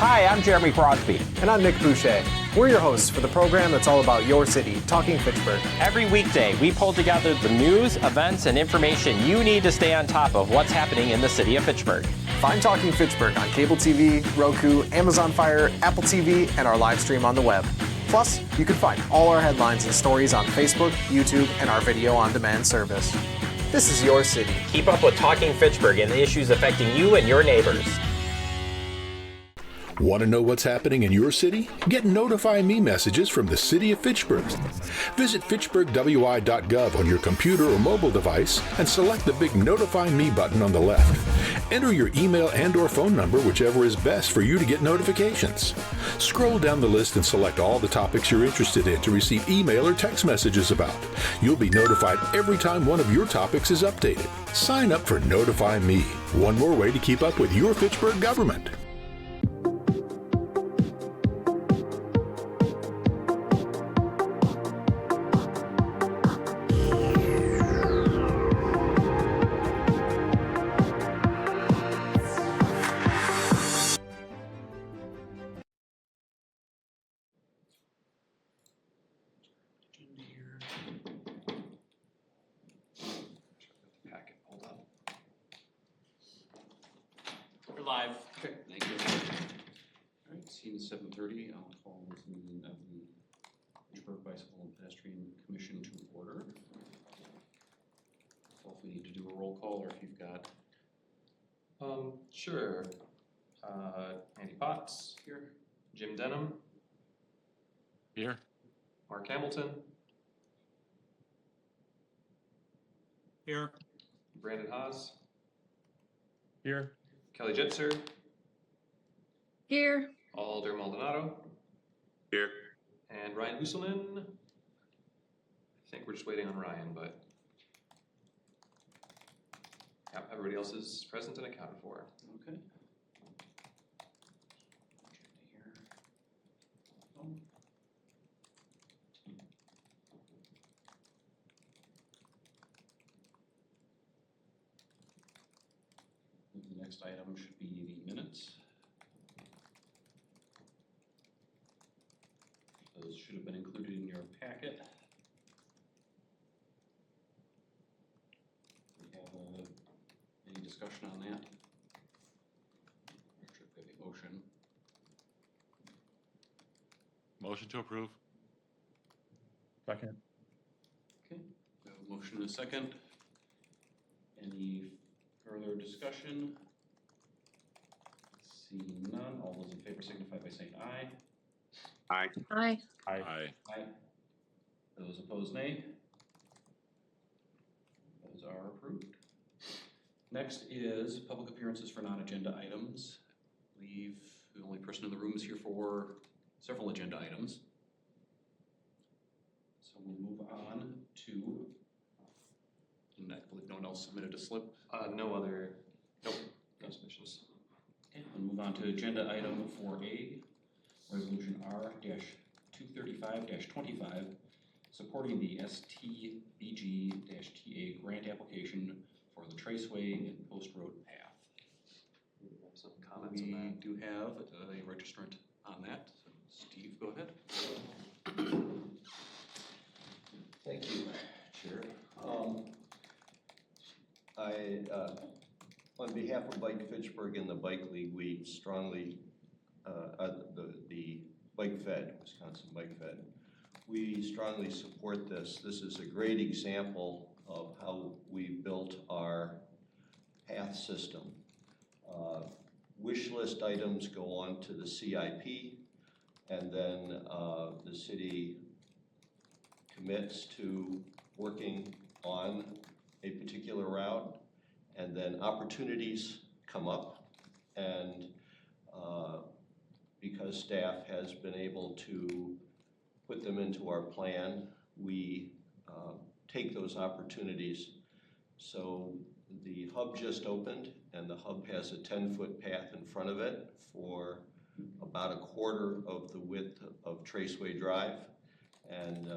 Hi, I'm Jeremy Crosby. And I'm Nick Boucher. We're your hosts for the program that's all about your city, Talking Fitchburg. Every weekday, we pull together the news, events, and information you need to stay on top of what's happening in the city of Fitchburg. Find Talking Fitchburg on cable TV, Roku, Amazon Fire, Apple TV, and our live stream on the web. Plus, you can find all our headlines and stories on Facebook, YouTube, and our video on demand service. This is your city. Keep up with Talking Fitchburg and the issues affecting you and your neighbors. Want to know what's happening in your city? Get Notify Me messages from the City of Fitchburg. Visit fitchburgwi.gov on your computer or mobile device and select the big Notify Me button on the left. Enter your email and/or phone number, whichever is best for you to get notifications. Scroll down the list and select all the topics you're interested in to receive email or text messages about. You'll be notified every time one of your topics is updated. Sign up for Notify Me, one more way to keep up with your Fitchburg government. Live. Okay, thank you. All right, scene 7:30, I'll call this meeting of the Fitchburg Bicycle and Pedestrian Commission to order. So if we need to do a roll call, or if you've got. Sure. Andy Potts. Here. Jim Denham. Here. Mark Hamilton. Here. Brandon Haas. Here. Kelly Jitzer. Here. Alder Maldonado. Here. And Ryan Husselman. I think we're just waiting on Ryan, but yeah, everybody else is present and accounted for. Okay. The next item should be the minutes. Those should have been included in your packet. We have any discussion on that? Or should we have a motion? Motion to approve. Second. Okay, we have a motion and a second. Any further discussion? Seeing none, all those in favor signify by saying aye. Aye. Aye. Aye. Aye. Those opposed, nay. Those are approved. Next is public appearances for non-agenda items. I believe the only person in the room is here for several agenda items. So we'll move on to, and I believe no one else submitted a slip. No other, nope, no submissions. Okay, we'll move on to agenda item 4A, resolution R-235-25, supporting the STBG-TA grant application for the Traceway and Post Road path. We have some comments on We that. do have a registrant on that, so Steve, go ahead. Thank you, Chair. On behalf of Bike Fitchburg and the Bike League, we strongly, the Bike Fed, Wisconsin Bike Fed, we strongly support this. This is a great example of how we built our path system. Wish list items go on to the CIP, and then the city commits to working on a particular route, and then opportunities come up, and because staff has been able to put them into our plan, we take those opportunities. So the hub just opened, and the hub has a 10-foot path in front of it for about a quarter of the width of Traceway Drive. And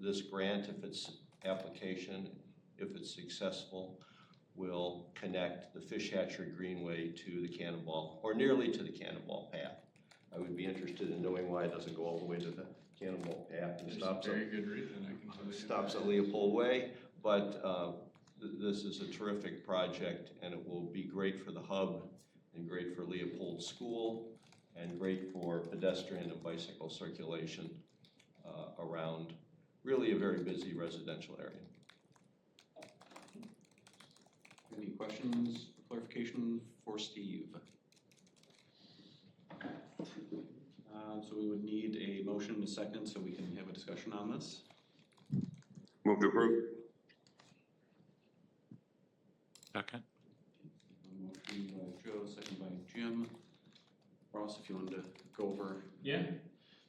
this grant, if it's application, if it's successful, will connect the Fish Hatchery Greenway to the Cannonball, or nearly to the Cannonball path. I would be interested in knowing why it doesn't go all the way to the Cannonball path and stops Very good reason, I can tell you. stops at Leopold Way, but this is a terrific project, and it will be great for the hub, and great for Leopold School, and great for pedestrian and bicycle circulation around really a very busy residential area. Any questions, clarification for Steve? So we would need a motion and a second so we can have a discussion on this. Move to approve. Second. Motion by Joe, second by Jim. Ross, if you wanted to go over. Yeah.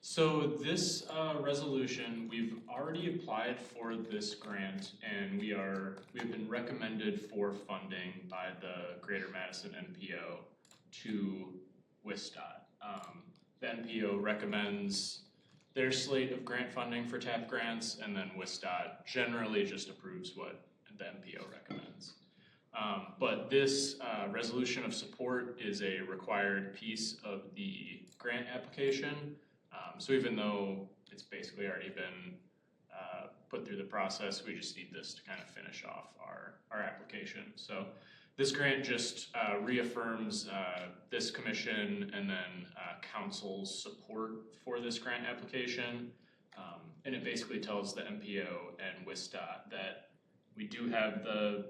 So this resolution, we've already applied for this grant, and we've been recommended for funding by the Greater Madison NPO to WISDOT. The NPO recommends their slate of grant funding for TAP grants, and then WISDOT generally just approves what the NPO recommends. But this resolution of support is a required piece of the grant application. So even though it's basically already been put through the process, we just need this to kind of finish off our application. So this grant just reaffirms this commission and then council's support for this grant application. And it basically tells the MPO and WISDOT that we do have the,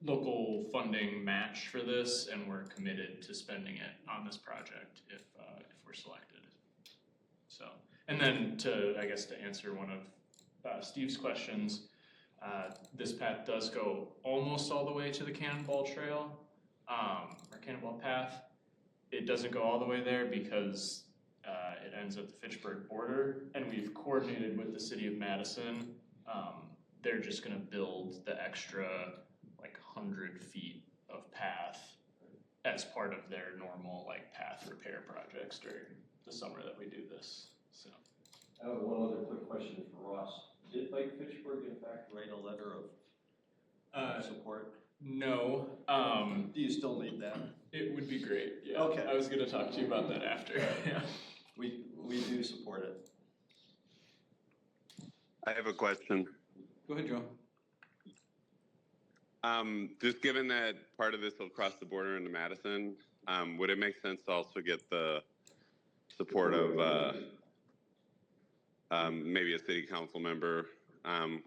local funding match for this, and we're committed to spending it on this project if we're selected. So, and then to answer one of Steve's questions, this path does go almost all the way to the Cannonball Trail, or Cannonball Path. It doesn't go all the way there because it ends at the Fitchburg border, and we've coordinated with the city of Madison. They're just gonna build the extra 100 feet of path as part of their normal path repair projects during the summer that we do this. So I have one other quick question for Ross. Did Fitchburg in fact write a letter of support? No. Do you still need that? It would be great. Yeah. Okay. I was gonna talk to you about that after. Yeah. We do support it. I have a question. Go ahead, Joe. Just given that part of this will cross the border into Madison, would it make sense to also get the support of maybe a city council member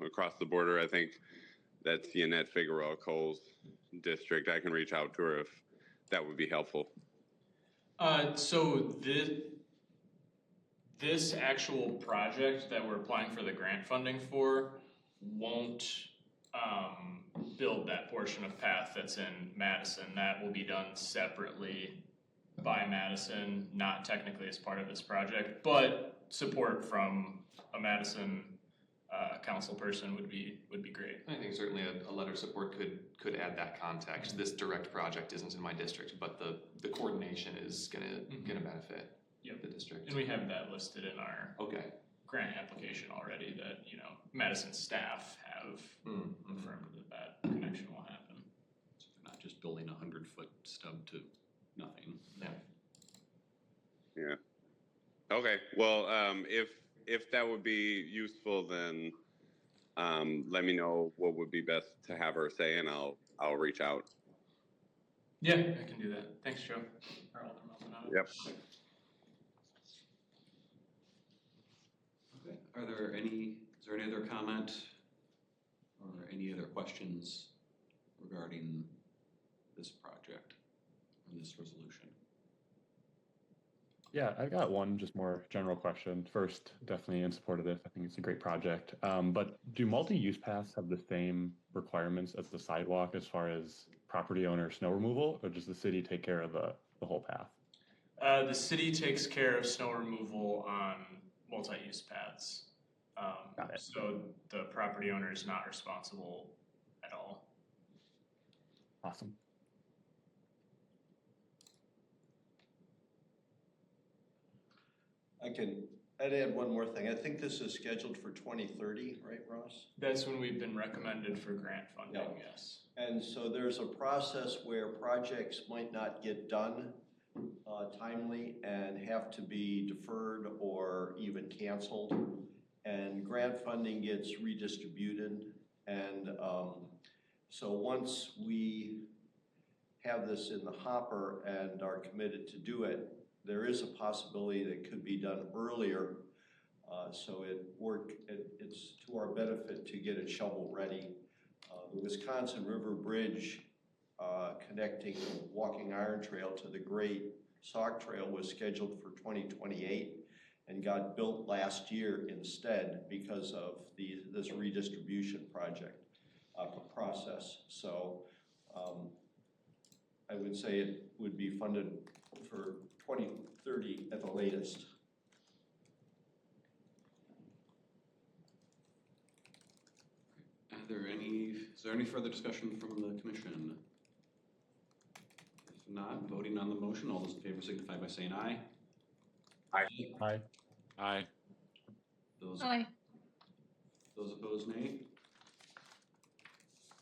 across the border? I think that's Yannette Figueroa Cole's district. I can reach out to her if that would be helpful. So this actual project that we're applying for the grant funding for won't build that portion of path that's in Madison. That will be done separately by Madison, not technically as part of this project, but support from a Madison council person would be great. I think certainly a letter of support could add that context. This direct project isn't in my district, but the coordination is gonna benefit the district. And we have that listed in our grant application already that, Madison staff have confirmed that connection will happen. So they're not just building a 100-foot stub to nothing. Yeah. Okay. Well, if that would be useful, then let me know what would be best to have her say, and I'll reach out. Yeah, I can do that. Thanks, Joe. Or Alderman Maldonado. Yep. Okay. Is there any other comment or any other questions regarding this project or this resolution? Yeah, I've got one just more general question. First, definitely in support of this. I think it's a great project. But do multi-use paths have the same requirements as the sidewalk as far as property owner snow removal, or does the city take care of the whole path? The city takes care of snow removal on multi-use paths. Got it. So the property owner is not responsible at all. Awesome. I can I'd add one more thing. I think this is scheduled for 2030, right, Ross? That's when we've been recommended for grant funding, Yeah. yes. And so there's a process where projects might not get done timely and have to be deferred or even canceled. And grant funding gets redistributed. And so once we have this in the hopper and are committed to do it, there is a possibility that it could be done earlier. So it's to our benefit to get it shovel ready. The Wisconsin River Bridge connecting the Walking Iron Trail to the Great Sauk Trail was scheduled for 2028 and got built last year instead because of this redistribution project process. So I would say it would be funded for 2030 at the latest. Is there any further discussion from the commission? If not, voting on the motion, all those in favor signify by saying aye. Aye. Aye. Those Aye. Those opposed, nay.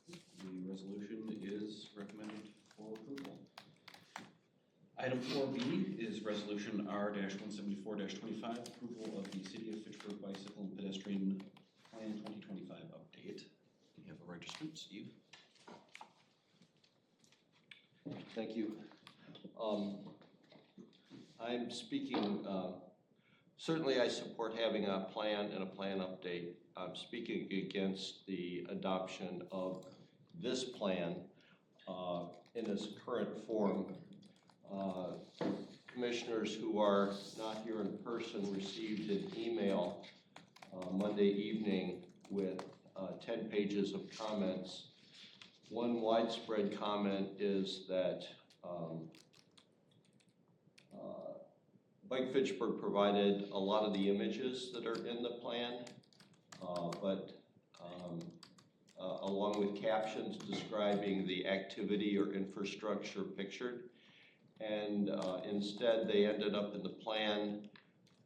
The resolution is recommended for approval. Item 4B is Resolution R-174-25, approval of the City of Fitchburg Bicycle and Pedestrian Plan 2025 update. You have a registrant, Steve. Thank you. I'm speaking, certainly I support having a plan and a plan update. I'm speaking against the adoption of this plan in its current form. Commissioners who are not here in person received an email Monday evening with 10 pages of comments. One widespread comment is that Bike Fitchburg provided a lot of the images that are in the plan, but along with captions describing the activity or infrastructure pictured. And instead they ended up in the plan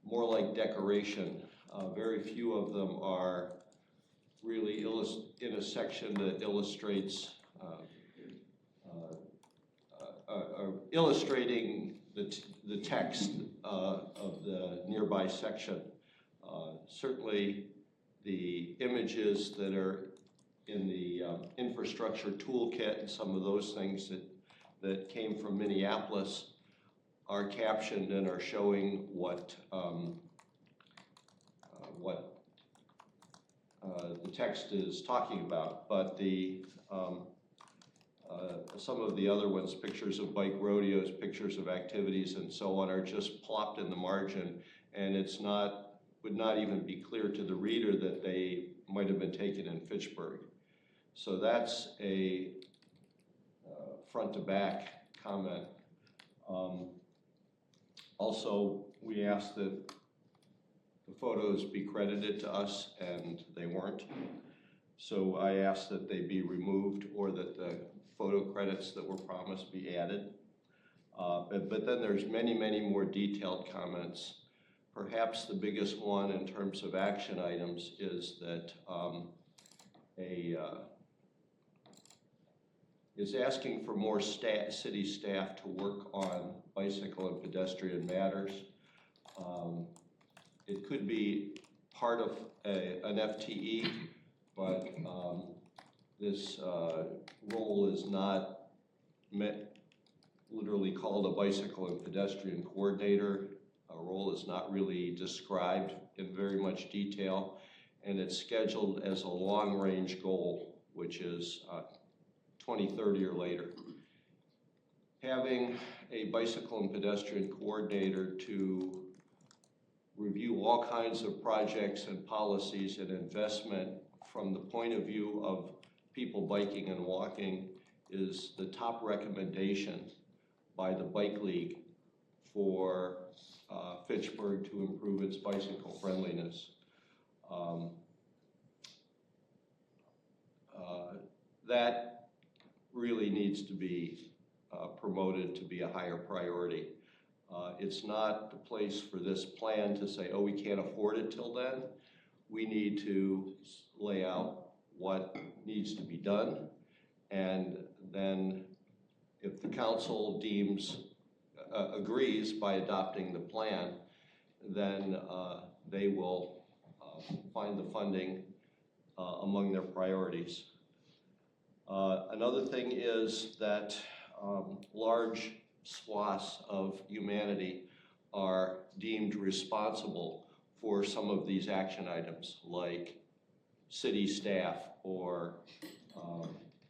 more like decoration. Very few of them are really in a section that illustrates illustrating the text of the nearby section. Certainly the images that are in the infrastructure toolkit and some of those things that came from Minneapolis are captioned and are showing what the text is talking about. But some of the other ones, pictures of bike rodeos, pictures of activities and so on, are just plopped in the margin, and would not even be clear to the reader that they might have been taken in Fitchburg. So that's a front to back comment. Also, we asked that the photos be credited to us, and they weren't. So I asked that they be removed or that the photo credits that were promised be added. But then there's many, many more detailed comments. Perhaps the biggest one in terms of action items is that is asking for more city staff to work on bicycle and pedestrian matters. It could be part of an FTE, but this role is not literally called a bicycle and pedestrian coordinator. A role is not really described in very much detail, and it's scheduled as a long-range goal, which is 2030 or later. Having a bicycle and pedestrian coordinator to review all kinds of projects and policies and investment from the point of view of people biking and walking is the top recommendation by the Bike League for Fitchburg to improve its bicycle friendliness. That really needs to be promoted to be a higher priority. It's not the place for this plan to say, oh, we can't afford it till then. We need to lay out what needs to be done. And then if the council agrees by adopting the plan, then they will find the funding among their priorities. Another thing is that large swaths of humanity are deemed responsible for some of these action items, like city staff or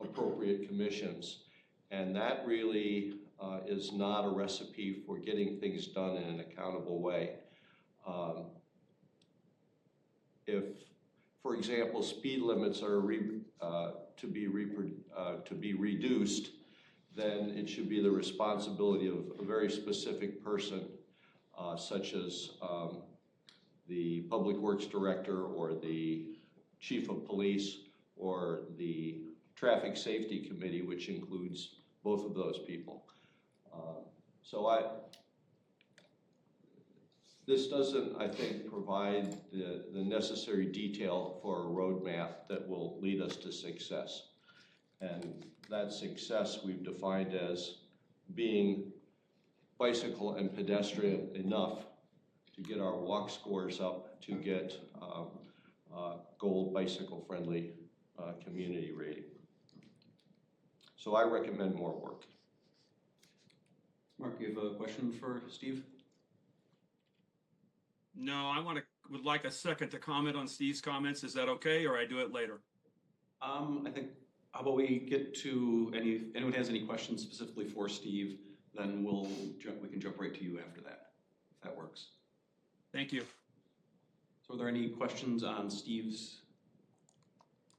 appropriate commissions. And that really is not a recipe for getting things done in an accountable way. If, for example, speed limits are to be reduced, then it should be the responsibility of a very specific person, such as the Public Works Director or the Chief of Police or the Traffic Safety Committee, which includes both of those people. This doesn't, I think, provide the necessary detail for a roadmap that will lead us to success. And that success we've defined as being bicycle and pedestrian enough to get our walk scores up, to get gold bicycle friendly community rating. So I recommend more work. Mark, you have a question for Steve? No, I would like a second to comment on Steve's comments. Is that okay, or I do it later? I think, how about we get to if anyone has any questions specifically for Steve, then we can jump right to you after that, if that works. Thank you. So are there any questions on Steve's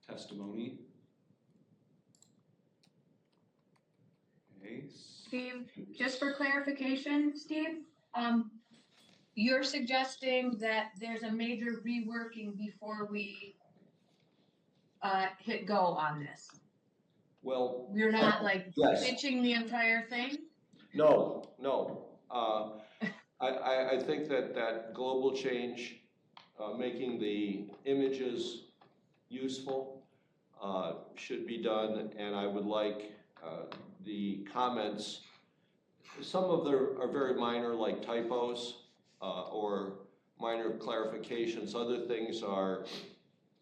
testimony? Okay. Steve, just for clarification, Steve, you're suggesting that there's a major reworking before we hit go on this? Well, We're not like yes. ditching the entire thing? No. I think that global change, making the images useful, should be done, and I would like the comments. Some of them are very minor, like typos or minor clarifications. Other things are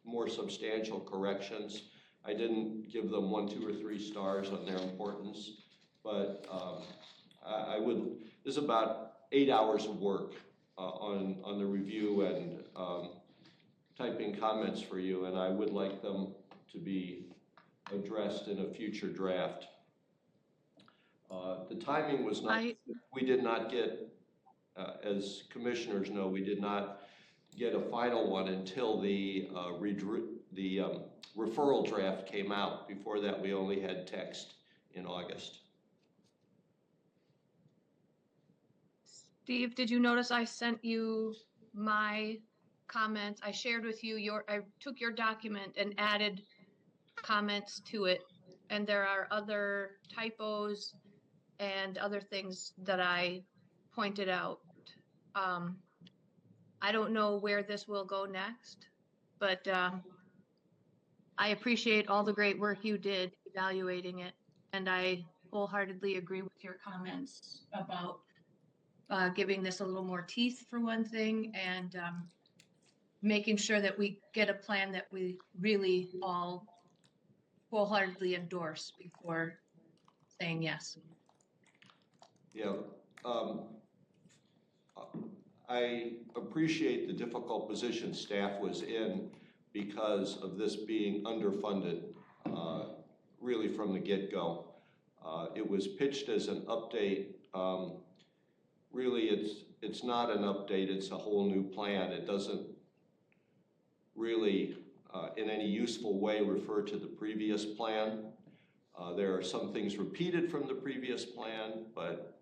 more substantial corrections. I didn't give them 1, 2, or 3 stars on their importance, but there's about 8 hours of work on the review and typing comments for you, and I would like them to be addressed in a future draft. The timing was not, we did not get, as commissioners know, we did not get a final one until the referral draft came out. Before that, we only had text in August. Steve, did you notice I sent you my comments? I shared with you I took your document and added comments to it, and there are other typos and other things that I pointed out. I don't know where this will go next, but I appreciate all the great work you did evaluating it, and I wholeheartedly agree with your comments about giving this a little more teeth for one thing, and making sure that we get a plan that we really all wholeheartedly endorse before saying yes. Yeah, I appreciate the difficult position staff was in because of this being underfunded really from the get-go. It was pitched as an update. Really, it's not an update, it's a whole new plan. It doesn't really in any useful way refer to the previous plan. There are some things repeated from the previous plan, but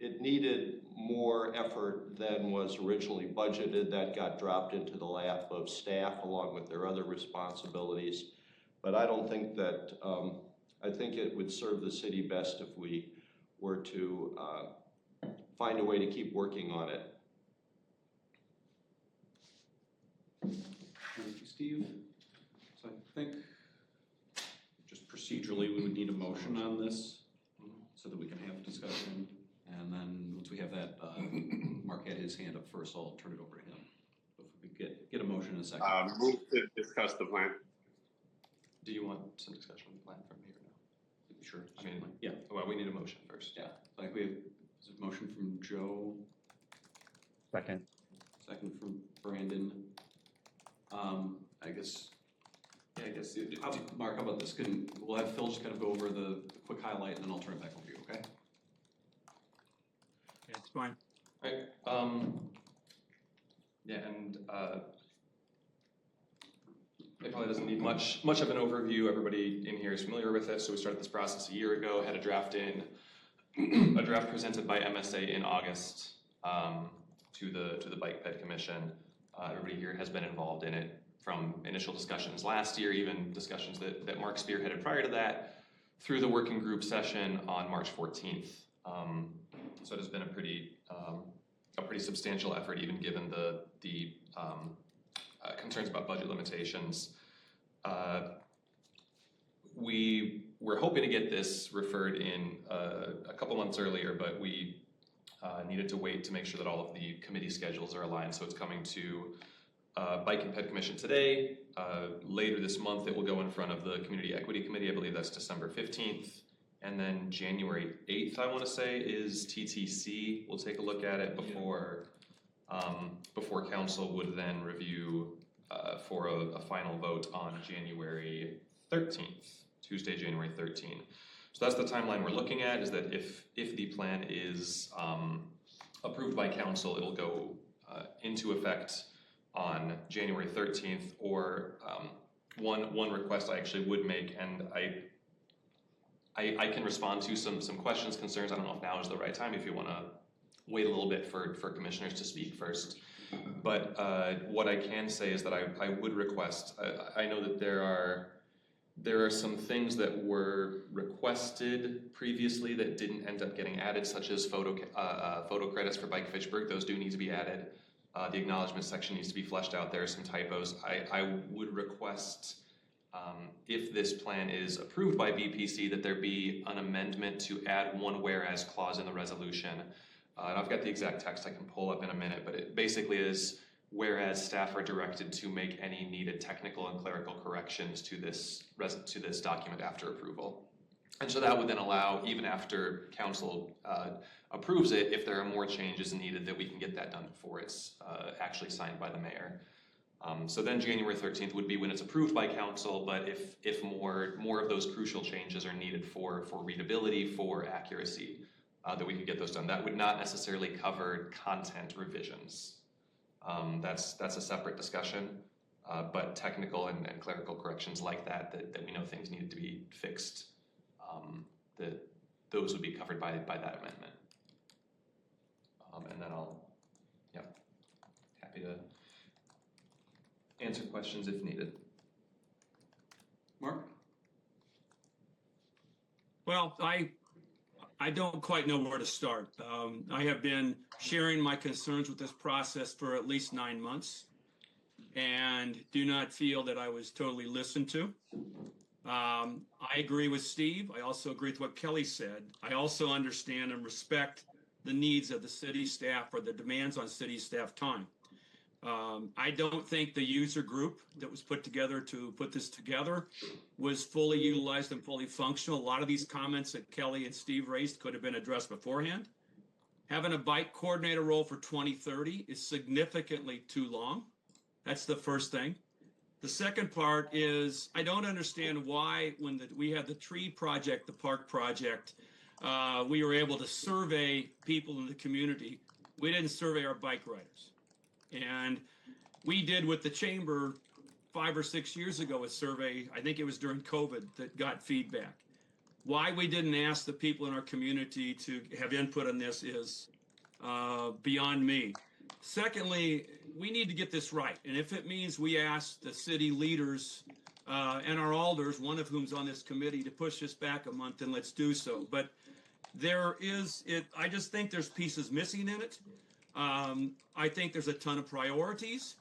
it needed more effort than was originally budgeted. That got dropped into the lap of staff along with their other responsibilities. But I don't think that I think it would serve the city best if we were to find a way to keep working on it. Thank you, Steve. So I think just procedurally, we would need a motion on this so that we can have discussion. And then once we have that, Mark had his hand up first, so I'll turn it over to him. If we could get a motion in a second. Move to discuss the plan. Do you want some discussion on the plan from here now? Sure. I mean, yeah. Well, we need a motion first. Yeah. Like we have a motion from Joe, Second. second from Brandon. I guess. Yeah, I guess. Mark, how about this? We'll have Phil just kind of go over the quick highlight, and then I'll turn it back over to you. Okay. Yeah, it's fine. Right. Yeah, and it probably doesn't need much of an overview. Everybody in here is familiar with it. So we started this process a year ago. Had a draft a draft presented by MSA in August to the Bike Ped Commission. Everybody here has been involved in it from initial discussions last year, even discussions that Mark spearheaded prior to that, through the working group session on March 14th. So it has been a pretty substantial effort, even given the concerns about budget limitations. We were hoping to get this referred in a couple months earlier, but we needed to wait to make sure that all of the committee schedules are aligned. So it's coming to Bike and Ped Commission today. Later this month, it will go in front of the Community Equity Committee. I believe that's December 15th. And then January 8th, I want to say, is TTC. We'll take a look at it before council would then review for a final vote on January 13th, Tuesday, January 13th. So that's the timeline we're looking at, is that if the plan is approved by council, it'll go into effect on January 13th, or one request I actually would make, and I can respond to some questions, concerns. I don't know if now is the right time, if you want to wait a little bit for commissioners to speak first. But what I can say is that I would request, I know that there are some things that were requested previously that didn't end up getting added, such as photo credits for Bike Fitchburg. Those do need to be added. The acknowledgement section needs to be fleshed out. There are some typos. I would request, if this plan is approved by BPC, that there be an amendment to add one whereas clause in the resolution. And I've got the exact text I can pull up in a minute, but it basically is, whereas staff are directed to make any needed technical and clerical corrections to this document after approval. And so that would then allow, even after council approves it, if there are more changes needed, that we can get that done before it's actually signed by the mayor. So then January 13th would be when it's approved by council, but if more of those crucial changes are needed for readability, for accuracy, that we could get those done. That would not necessarily cover content revisions. That's a separate discussion, but technical and clerical corrections like that we know things needed to be fixed, those would be covered by that amendment. And then happy to answer questions if needed. Mark? Well, I don't quite know where to start. I have been sharing my concerns with this process for at least 9 months and do not feel that I was totally listened to. I agree with Steve. I also agree with what Kelly said. I also understand and respect the needs of the city staff, or the demands on city staff time. I don't think the user group that was put together to put this together was fully utilized and fully functional. A lot of these comments that Kelly and Steve raised could have been addressed beforehand. Having a bike coordinator role for 2030 is significantly too long. That's the first thing. The second part is, I don't understand why, when we had the tree project, the park project, we were able to survey people in the community. We didn't survey our bike riders. And we did with the chamber 5 or 6 years ago, a survey, I think it was during COVID, that got feedback. Why we didn't ask the people in our community to have input on this is beyond me. Secondly, we need to get this right. And if it means we ask the city leaders and our alders, one of whom's on this committee, to push this back a month, then let's do so. But I just think there's pieces missing in it. I think there's a ton of priorities,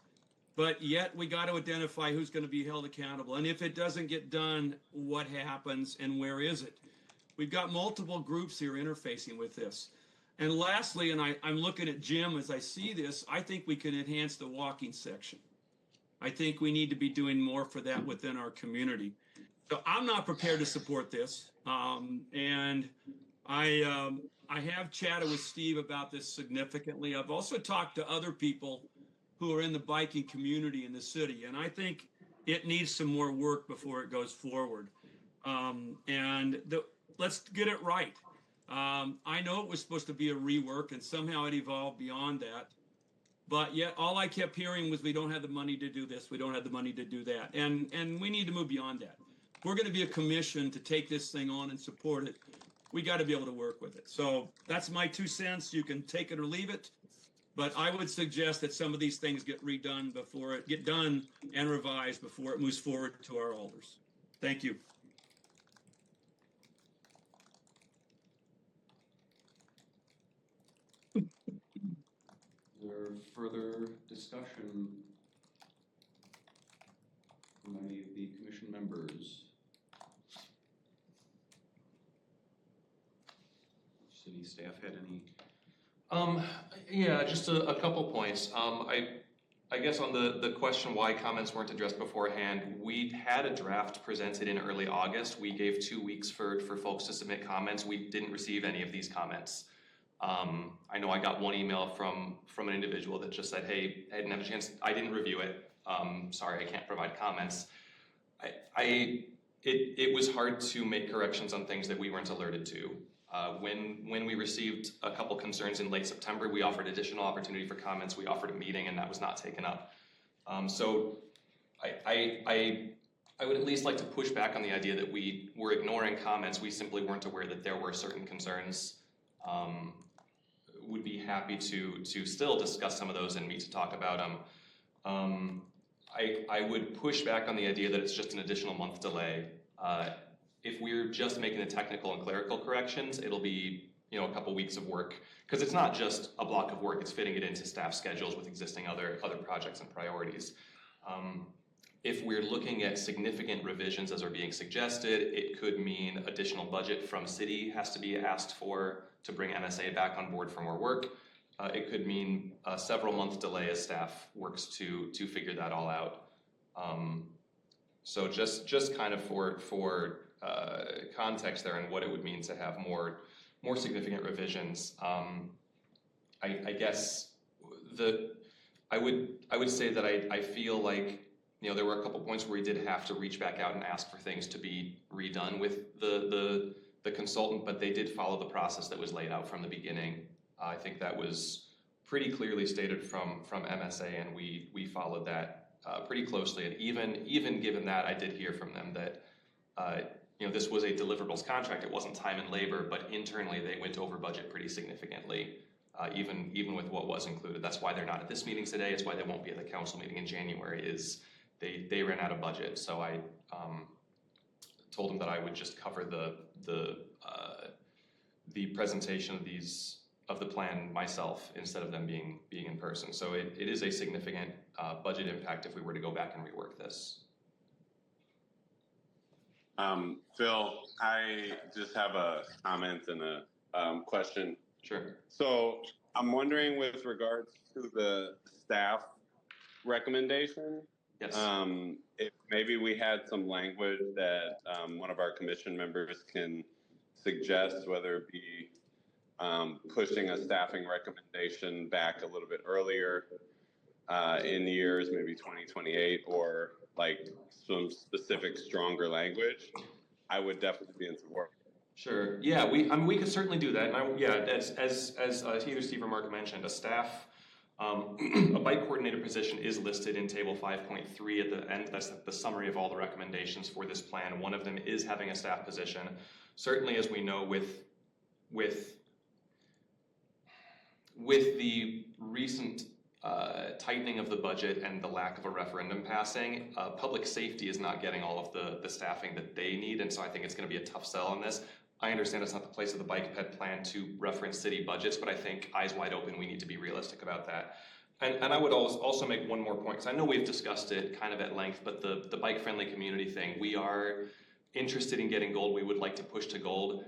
but yet we got to identify who's going to be held accountable. And if it doesn't get done, what happens and where is it? We've got multiple groups here interfacing with this. And lastly, and I'm looking at Jim as I see this, I think we can enhance the walking section. I think we need to be doing more for that within our community. So I'm not prepared to support this. And I have chatted with Steve about this significantly. I've also talked to other people who are in the biking community in the city, and I think it needs some more work before it goes forward. Let's get it right. I know it was supposed to be a rework, and somehow it evolved beyond that. But yet all I kept hearing was, we don't have the money to do this, we don't have the money to do that. And we need to move beyond that. If we're going to be a commission to take this thing on and support it, we got to be able to work with it. So that's my 2 cents. You can take it or leave it. But I would suggest that some of these things get redone before it get done and revised before it moves forward to our alders. Thank you. Is there further discussion from any of the commission members? City staff had any? Yeah, just a couple points. I guess on the question why comments weren't addressed beforehand, we had a draft presented in early August. We gave 2 weeks for folks to submit comments. We didn't receive any of these comments. I know I got one email from an individual that just said, hey, I didn't have a chance, I didn't review it. Sorry, I can't provide comments. It was hard to make corrections on things that we weren't alerted to. When we received a couple concerns in late September, we offered additional opportunity for comments. We offered a meeting, and that was not taken up. So I would at least like to push back on the idea that we were ignoring comments. We simply weren't aware that there were certain concerns. Would be happy to still discuss some of those and meet to talk about them. I would push back on the idea that it's just an additional month delay. If we're just making the technical and clerical corrections, it'll be a couple weeks of work, because it's not just a block of work, it's fitting it into staff schedules with existing other projects and priorities. If we're looking at significant revisions as are being suggested, it could mean additional budget from city has to be asked for to bring MSA back on board for more work. It could mean a several month delay as staff works to figure that all out. So just kind of for context there and what it would mean to have more significant revisions. I guess I would say that I feel like there were a couple points where we did have to reach back out and ask for things to be redone with the consultant, but they did follow the process that was laid out from the beginning. I think that was pretty clearly stated from MSA, and we followed that pretty closely. And even given that, I did hear from them that this was a deliverables contract. It wasn't time and labor, but internally they went over budget pretty significantly, even with what was included. That's why they're not at this meeting today. It's why they won't be at the council meeting in January. Is they ran out of budget. So I told them that I would just cover the presentation of the plan myself instead of them being in person. So it is a significant budget impact if we were to go back and rework this. Phil, I just have a comment and a question. Sure. So I'm wondering, with regards to the staff recommendation, yes. If maybe we had some language that one of our commission members can suggest, whether it be pushing a staffing recommendation back a little bit earlier in the years, maybe 2028, or like some specific stronger language, I would definitely be in support. Sure. Yeah, we could certainly do that. And as either Steve or Mark mentioned, a staff, a bike coordinator position is listed in table 5.3 at the end. That's the summary of all the recommendations for this plan. One of them is having a staff position. Certainly, as we know, with the recent tightening of the budget and the lack of a referendum passing, public safety is not getting all of the staffing that they need, and so I think it's going to be a tough sell on this. I understand it's not the place of the bike ped plan to reference city budgets, but I think eyes wide open, we need to be realistic about that. And I would also make one more point, because I know we've discussed it kind of at length, but the bike-friendly community thing, we are interested in getting gold. We would like to push to gold.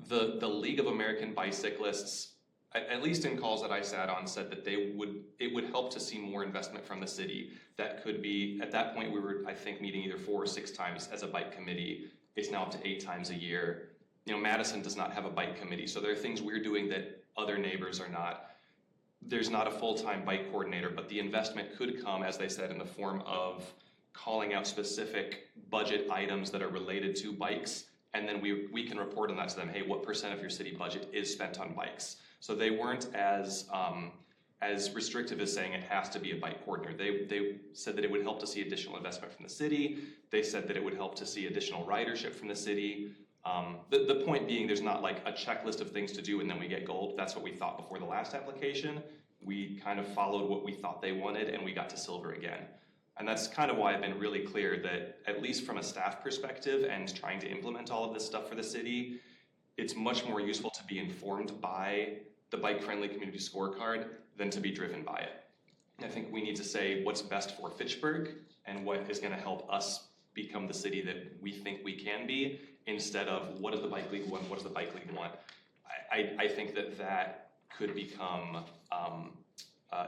The League of American Bicyclists, at least in calls that I sat on, said that it would help to see more investment from the city. That could be, at that point, we were, I think, meeting either 4 or 6 times as a bike committee. It's now up to 8 times a year. You know, Madison does not have a bike committee, so there are things we're doing that other neighbors are not. There's not a full-time bike coordinator, but the investment could come, as they said, in the form of calling out specific budget items that are related to bikes, and then we can report on that to them. Hey, what % of your city budget is spent on bikes? So they weren't as restrictive as saying it has to be a bike coordinator. They said that it would help to see additional investment from the city. They said that it would help to see additional ridership from the city. The point being, there's not like a checklist of things to do and then we get gold. That's what we thought before the last application. We kind of followed what we thought they wanted and we got to silver again. And that's kind of why I've been really clear that, at least from a staff perspective and trying to implement all of this stuff for the city, it's much more useful to be informed by the bike-friendly community scorecard than to be driven by it. I think we need to say what's best for Fitchburg and what is going to help us become the city that we think we can be, instead of what does the bike league want, what does the bike league want. I think that could become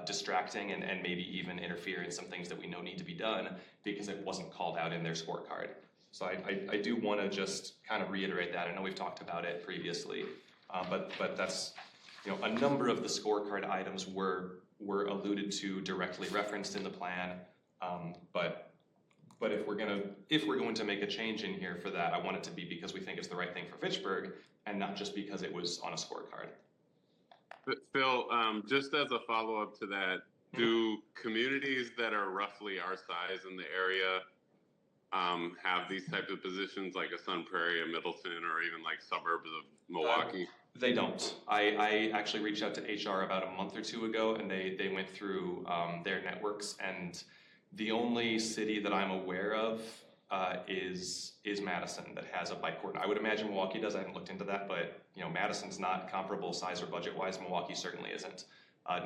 distracting and maybe even interfere in some things that we know need to be done because it wasn't called out in their scorecard. So I do want to just kind of reiterate that. I know we've talked about it previously, but that's, you know, a number of the scorecard items were alluded to, directly referenced in the plan. But if we're going to make a change in here for that, I want it to be because we think it's the right thing for Fitchburg and not just because it was on a scorecard. But Phil, just as a follow-up to that, do communities that are roughly our size in the area have these types of positions, like a Sun Prairie, a Middleton, or even like suburbs of Milwaukee? They don't. I actually reached out to HR about a month or 2 ago, and they went through their networks, and the only city that I'm aware of is Madison that has a bike coordinator. I would imagine Milwaukee does. I haven't looked into that, but you know, Madison's not comparable size or budget-wise. Milwaukee certainly isn't.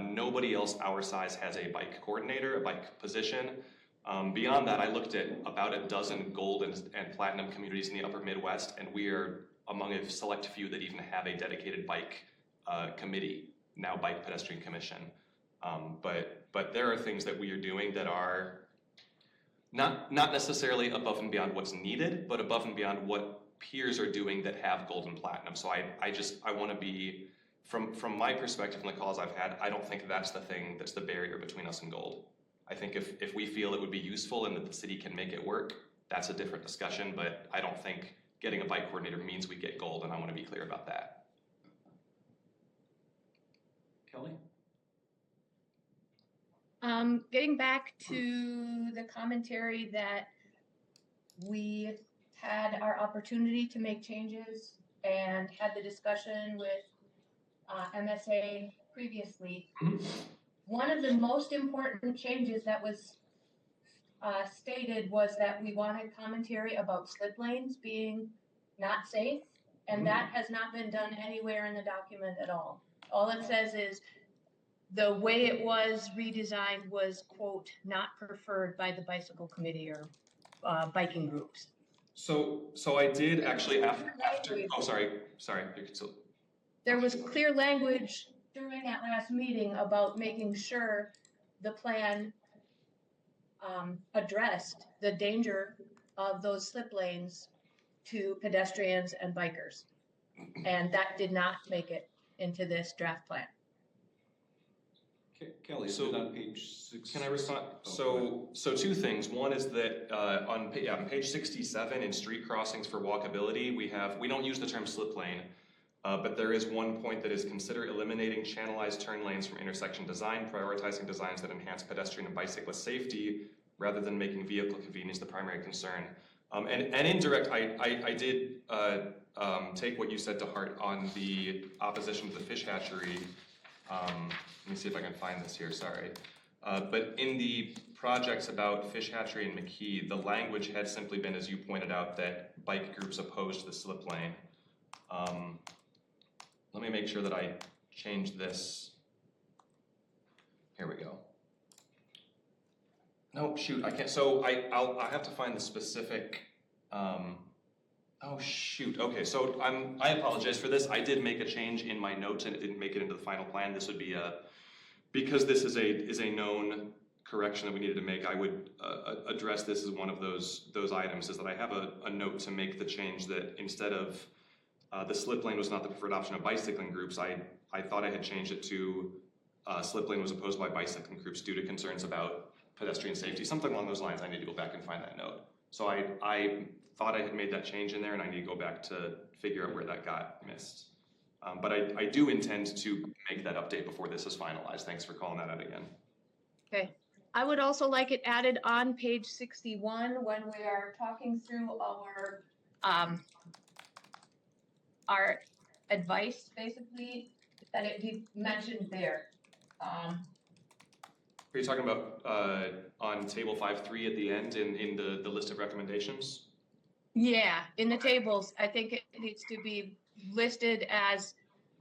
Nobody else our size has a bike coordinator, a bike position. Beyond that, I looked at about a dozen gold and platinum communities in the upper Midwest, and we are among a select few that even have a dedicated bike committee, now Bike Pedestrian Commission. But there are things that we are doing that are not necessarily above and beyond what's needed, but above and beyond what peers are doing that have gold and platinum. So I want to be, from my perspective, from the calls I've had, I don't think that's the thing that's the barrier between us and gold. I think if we feel it would be useful and that the city can make it work, that's a different discussion, but I don't think getting a bike coordinator means we get gold, and I want to be clear about that. Kelly? Getting back to the commentary that we had our opportunity to make changes and had the discussion with MSA previously. One of the most important changes that was stated was that we wanted commentary about slip lanes being not safe, and that has not been done anywhere in the document at all. All it says is the way it was redesigned was, quote, not preferred by the bicycle committee or biking groups. So I did actually after oh, sorry. There was clear language during that last meeting about making sure the plan addressed the danger of those slip lanes to pedestrians and bikers. And that did not make it into this draft plan. Kelly, so on page 6. Can I respond? So 2 things. One is that on page 67 in street crossings for walkability, we don't use the term slip lane, but there is one point that is consider eliminating channelized turn lanes from intersection design, prioritizing designs that enhance pedestrian and bicyclist safety rather than making vehicle convenience the primary concern. And indirect, I did take what you said to heart on the opposition to the fish hatchery. Let me see if I can find this here, sorry. But in the projects about Fish Hatchery and McKee, the language had simply been, as you pointed out, that bike groups opposed the slip lane. Let me make sure that I change this. Here we go. No, shoot, I can't. So I'll have to find the specific. Oh shoot. Okay, so I apologize for this. I did make a change in my notes and it didn't make it into the final plan. This would be because this is a known correction that we needed to make. I would address this as one of those items. Is that I have a note to make the change that instead of the slip lane was not the preferred option of bicycling groups. I thought I had changed it to slip lane was opposed by bicycling groups due to concerns about pedestrian safety, something along those lines. I need to go back and find that note. So I thought I had made that change in there and I need to go back to figure out where that got missed. But I do intend to make that update before this is finalized. Thanks for calling that out again. Okay. I would also like it added on page 61 when we are talking through our advice, basically, that it be mentioned there. Are you talking about on table 5.3 at the end in the list of recommendations? Yeah, in the tables, I think it needs to be listed as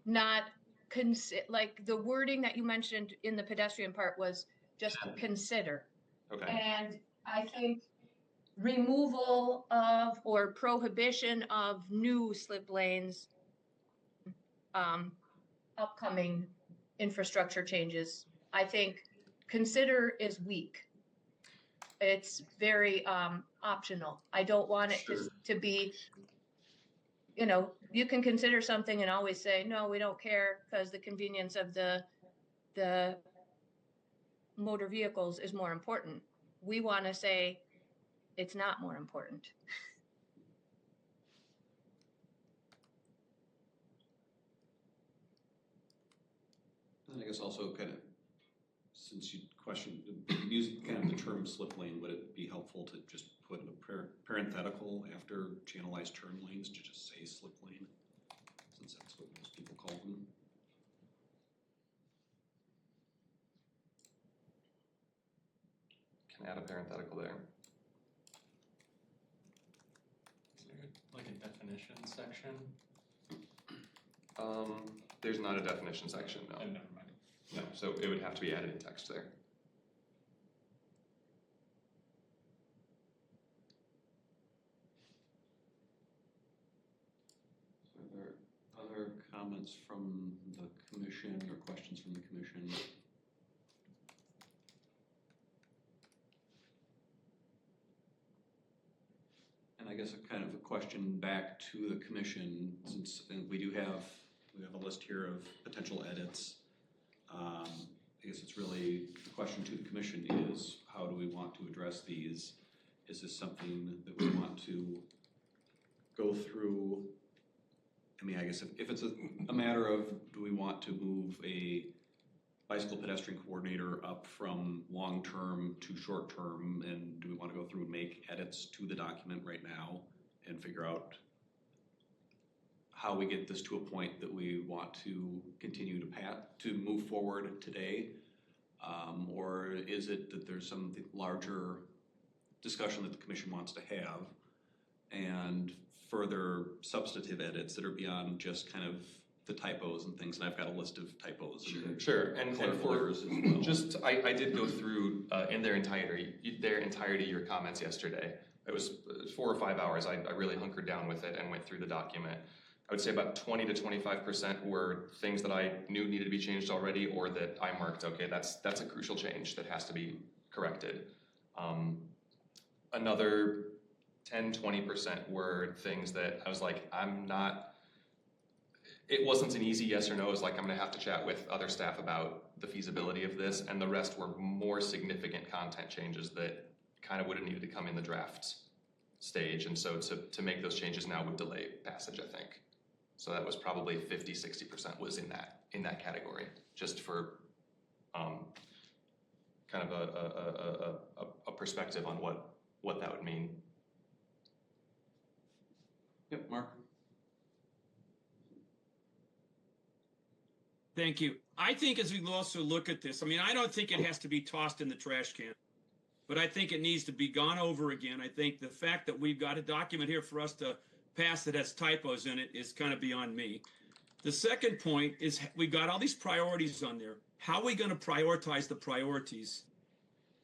not like the wording that you mentioned in the pedestrian part was just consider. Okay. And I think removal of or prohibition of new slip lanes, upcoming infrastructure changes, I think consider is weak. It's very optional. I don't want it to be, you know, you can consider something and always say, no, we don't care because the convenience of the motor vehicles is more important. We want to say it's not more important. And I guess also kind of, since you questioned, use kind of the term slip lane, would it be helpful to just put a parenthetical after channelized turn lanes to just say slip lane, since that's what most people call them? Can add a parenthetical there. Is there like a definition section? There's not a definition section, no. Oh, never mind. No, so it would have to be added in text there. Are there other comments from the commission or questions from the commission? And I guess a kind of a question back to the commission, since we have a list here of potential edits. I guess it's really the question to the commission is, how do we want to address these? Is this something that we want to go through? I mean, I guess if it's a matter of, do we want to move a bicycle pedestrian coordinator up from long-term to short-term, and do we want to go through and make edits to the document right now and figure out how we get this to a point that we want to continue to move forward today? Or is it that there's some larger discussion that the commission wants to have and further substantive edits that are beyond just kind of the typos and things? And I've got a list of typos. Sure. And for just, I did go through in their entirety your comments yesterday. It was 4 or 5 hours. I really hunkered down with it and went through the document. I would say about 20 to 25% were things that I knew needed to be changed already, or that I marked, okay, that's a crucial change that has to be corrected. Another 10, 20% were things that I was like, it wasn't an easy yes or no. It was like, I'm gonna have to chat with other staff about the feasibility of this, and the rest were more significant content changes that kind of would have needed to come in the draft stage. And so to make those changes now would delay passage, I think. So that was probably 50, 60% was in that category, just for kind of a perspective on what that would mean. Yep, Mark. Thank you. I think as we also look at this, I mean, I don't think it has to be tossed in the trash can, but I think it needs to be gone over again. I think the fact that we've got a document here for us to pass that has typos in it is kind of beyond me. The second point is we've got all these priorities on there. How are we going to prioritize the priorities?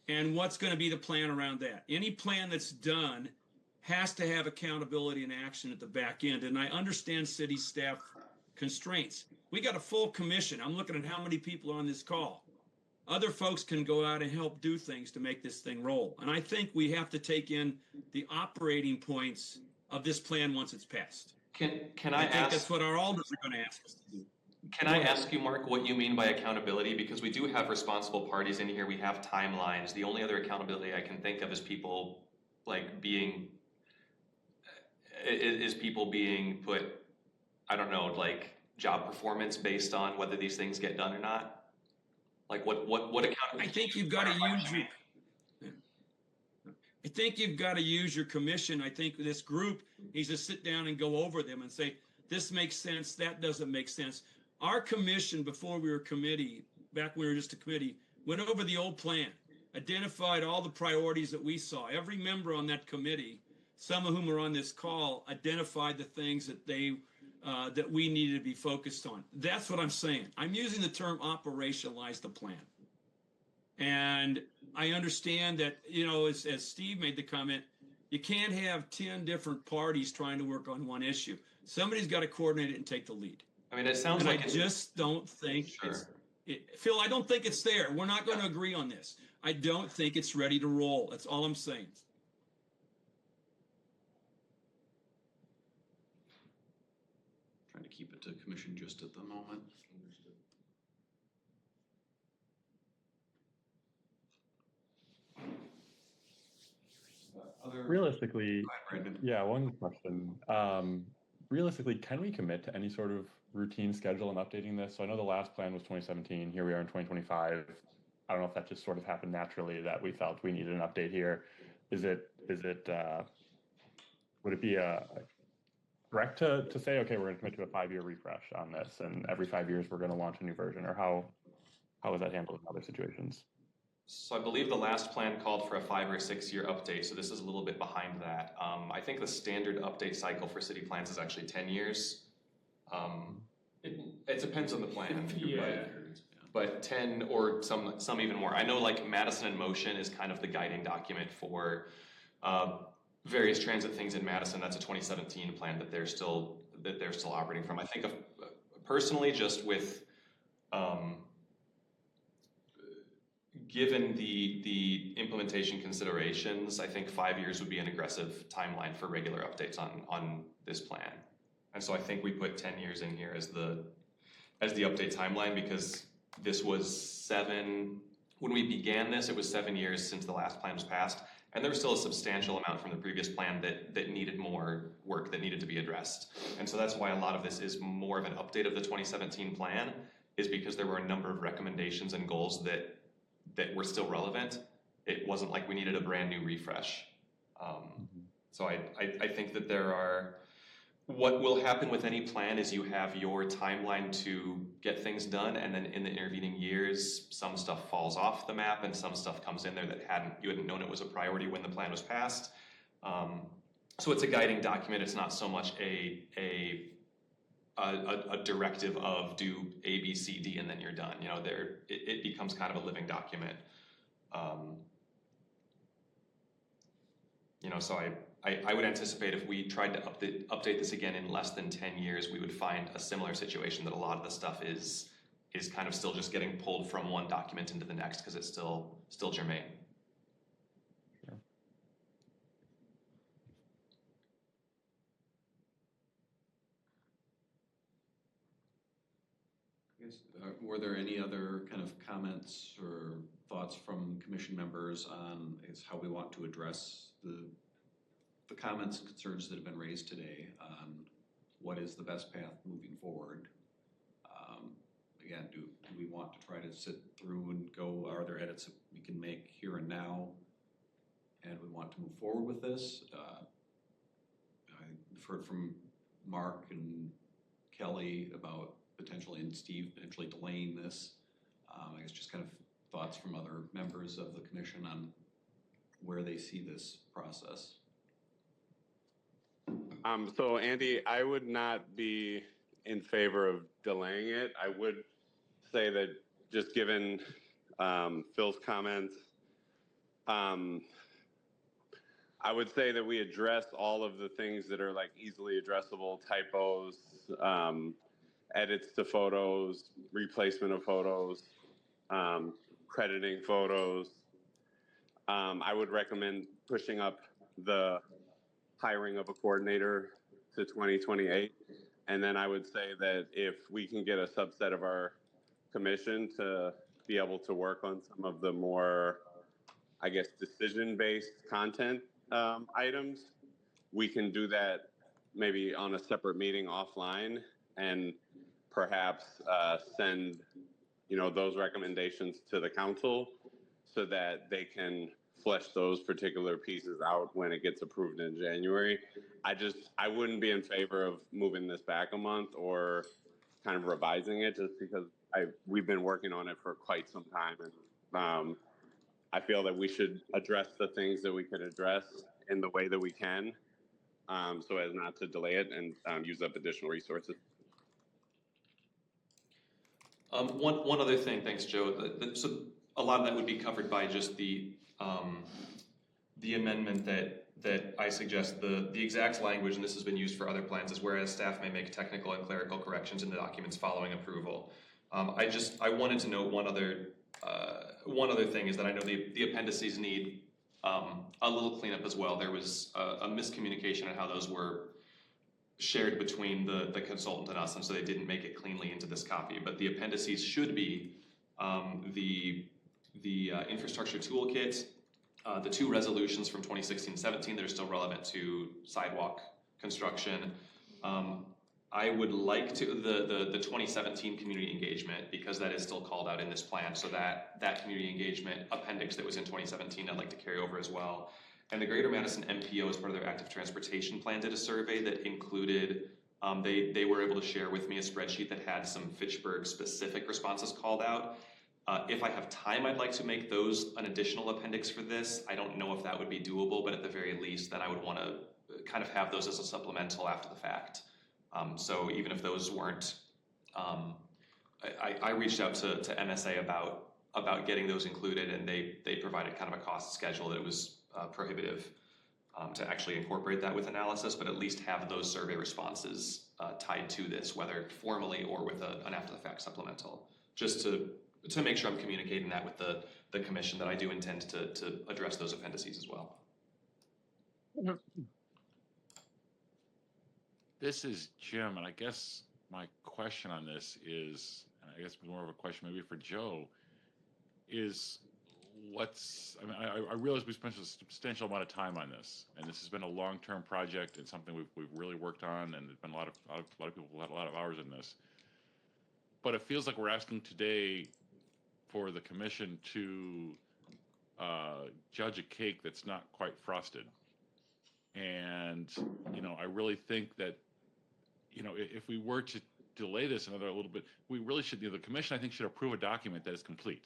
And what's going to be the plan around that? Any plan that's done has to have accountability and action at the back end. And I understand city staff constraints. We got a full commission. I'm looking at how many people are on this call. Other folks can go out and help do things to make this thing roll. And I think we have to take in the operating points of this plan once it's passed. Can I I think ask? that's what our alders are going to ask us to do. Can I ask you, Mark, what you mean by accountability? Because we do have responsible parties in here. We have timelines. The only other accountability I can think of is people like being people being put, I don't know, like job performance based on whether these things get done or not. Like what accountability? I think you've got to use your. I think you've got to use your commission. I think this group needs to sit down and go over them and say, this makes sense, that doesn't make sense. Our commission, before we were a committee, back when we were just a committee, went over the old plan, identified all the priorities that we saw. Every member on that committee, some of whom are on this call, identified the things that that we needed to be focused on. That's what I'm saying. I'm using the term operationalize the plan. And I understand that, you know, as Steve made the comment, you can't have 10 different parties trying to work on one issue. Somebody's got to coordinate it and take the lead. I mean, it sounds and like I just don't think sure. Phil, I don't think it's there. We're not going to agree on this. I don't think it's ready to roll. That's all I'm saying. Trying to keep it to commission just at the moment. Realistically, Go ahead, Brandon. yeah, one question. Realistically, can we commit to any sort of routine schedule in updating this? So I know the last plan was 2017. Here we are in 2025. I don't know if that just sort of happened naturally that we felt we needed an update here. Would it be correct to say, okay, we're going to commit to a 5-year refresh on this, and every 5 years we're going to launch a new version, or how is that handled in other situations? So I believe the last plan called for a 5 or 6 year update, so this is a little bit behind that. I think the standard update cycle for city plans is actually 10 years. It depends on the plan, but 10 or some even more. I know like Madison in Motion is kind of the guiding document for various transit things in Madison. That's a 2017 plan that they're still operating from. I think personally, just with given the implementation considerations, I think 5 years would be an aggressive timeline for regular updates on this plan. And so I think we put 10 years in here as the update timeline, because this was when we began this, it was 7 years since the last plan was passed. And there was still a substantial amount from the previous plan that needed more work, that needed to be addressed. And so that's why a lot of this is more of an update of the 2017 plan, is because there were a number of recommendations and goals that were still relevant. It wasn't like we needed a brand new refresh. So I think that what will happen with any plan is you have your timeline to get things done, and then in the intervening years, some stuff falls off the map and some stuff comes in there that you hadn't known it was a priority when the plan was passed. So it's a guiding document. It's not so much a directive of do A, B, C, D, and then you're done. You know, it becomes kind of a living document. You know, so I would anticipate if we tried to update this again in less than 10 years, we would find a similar situation, that a lot of the stuff is kind of still just getting pulled from one document into the next because it's still germane. Sure. Were there any other kind of comments or thoughts from commission members on how we want to address the comments and concerns that have been raised today on what is the best path moving forward? Again, do we want to try to sit through and go, are there edits that we can make here and now, and we want to move forward with this? I've heard from Mark and Kelly about potentially, and Steve potentially delaying this. I guess just kind of thoughts from other members of the commission on where they see this process. So Andy, I would not be in favor of delaying it. I would say that just given Phil's comments, I would say that we address all of the things that are like easily addressable, typos, edits to photos, replacement of photos, crediting photos. I would recommend pushing up the hiring of a coordinator to 2028. And then I would say that if we can get a subset of our commission to be able to work on some of the more, I guess, decision-based content items, we can do that maybe on a separate meeting offline and perhaps send, those recommendations to the council so that they can flesh those particular pieces out when it gets approved in January. I wouldn't be in favor of moving this back a month or kind of revising it, just because we've been working on it for quite some time, and I feel that we should address the things that we can address in the way that we can, so as not to delay it and use up additional resources. One other thing, thanks, Joe. So a lot of that would be covered by just the amendment that I suggest. The exact language, and this has been used for other plans, is whereas staff may make technical and clerical corrections in the documents following approval. I wanted to note one other thing is that I know the appendices need a little cleanup as well. There was a miscommunication on how those were shared between the consultant and us, and so they didn't make it cleanly into this copy. But the appendices should be the infrastructure toolkit, the two resolutions from 2016-17 that are still relevant to sidewalk construction. I would like to the 2017 community engagement, because that is still called out in this plan. So that community engagement appendix that was in 2017, I'd like to carry over as well. And the Greater Madison MPO, as part of their active transportation plan, did a survey that included, they were able to share with me a spreadsheet that had some Fitchburg specific responses called out. If I have time, I'd like to make those an additional appendix for this. I don't know if that would be doable, but at the very least, then I would want to kind of have those as a supplemental after the fact. So even if those weren't, I reached out to MSA about getting those included, and they provided kind of a cost schedule that was prohibitive to actually incorporate that with analysis, but at least have those survey responses tied to this, whether formally or with an after-the-fact supplemental, just to make sure I'm communicating that with the commission, that I do intend to address those appendices as well. This is Jim, and I guess my question on this is, and I guess more of a question maybe for Joe, is I realize we spent a substantial amount of time on this, and this has been a long-term project and something we've really worked on, and there's been a lot of people who had a lot of hours in this. But it feels like we're asking today for the commission to judge a cake that's not quite frosted. And, I really think that, if we were to delay this another little bit, we really should, the commission, I think, should approve a document that is complete.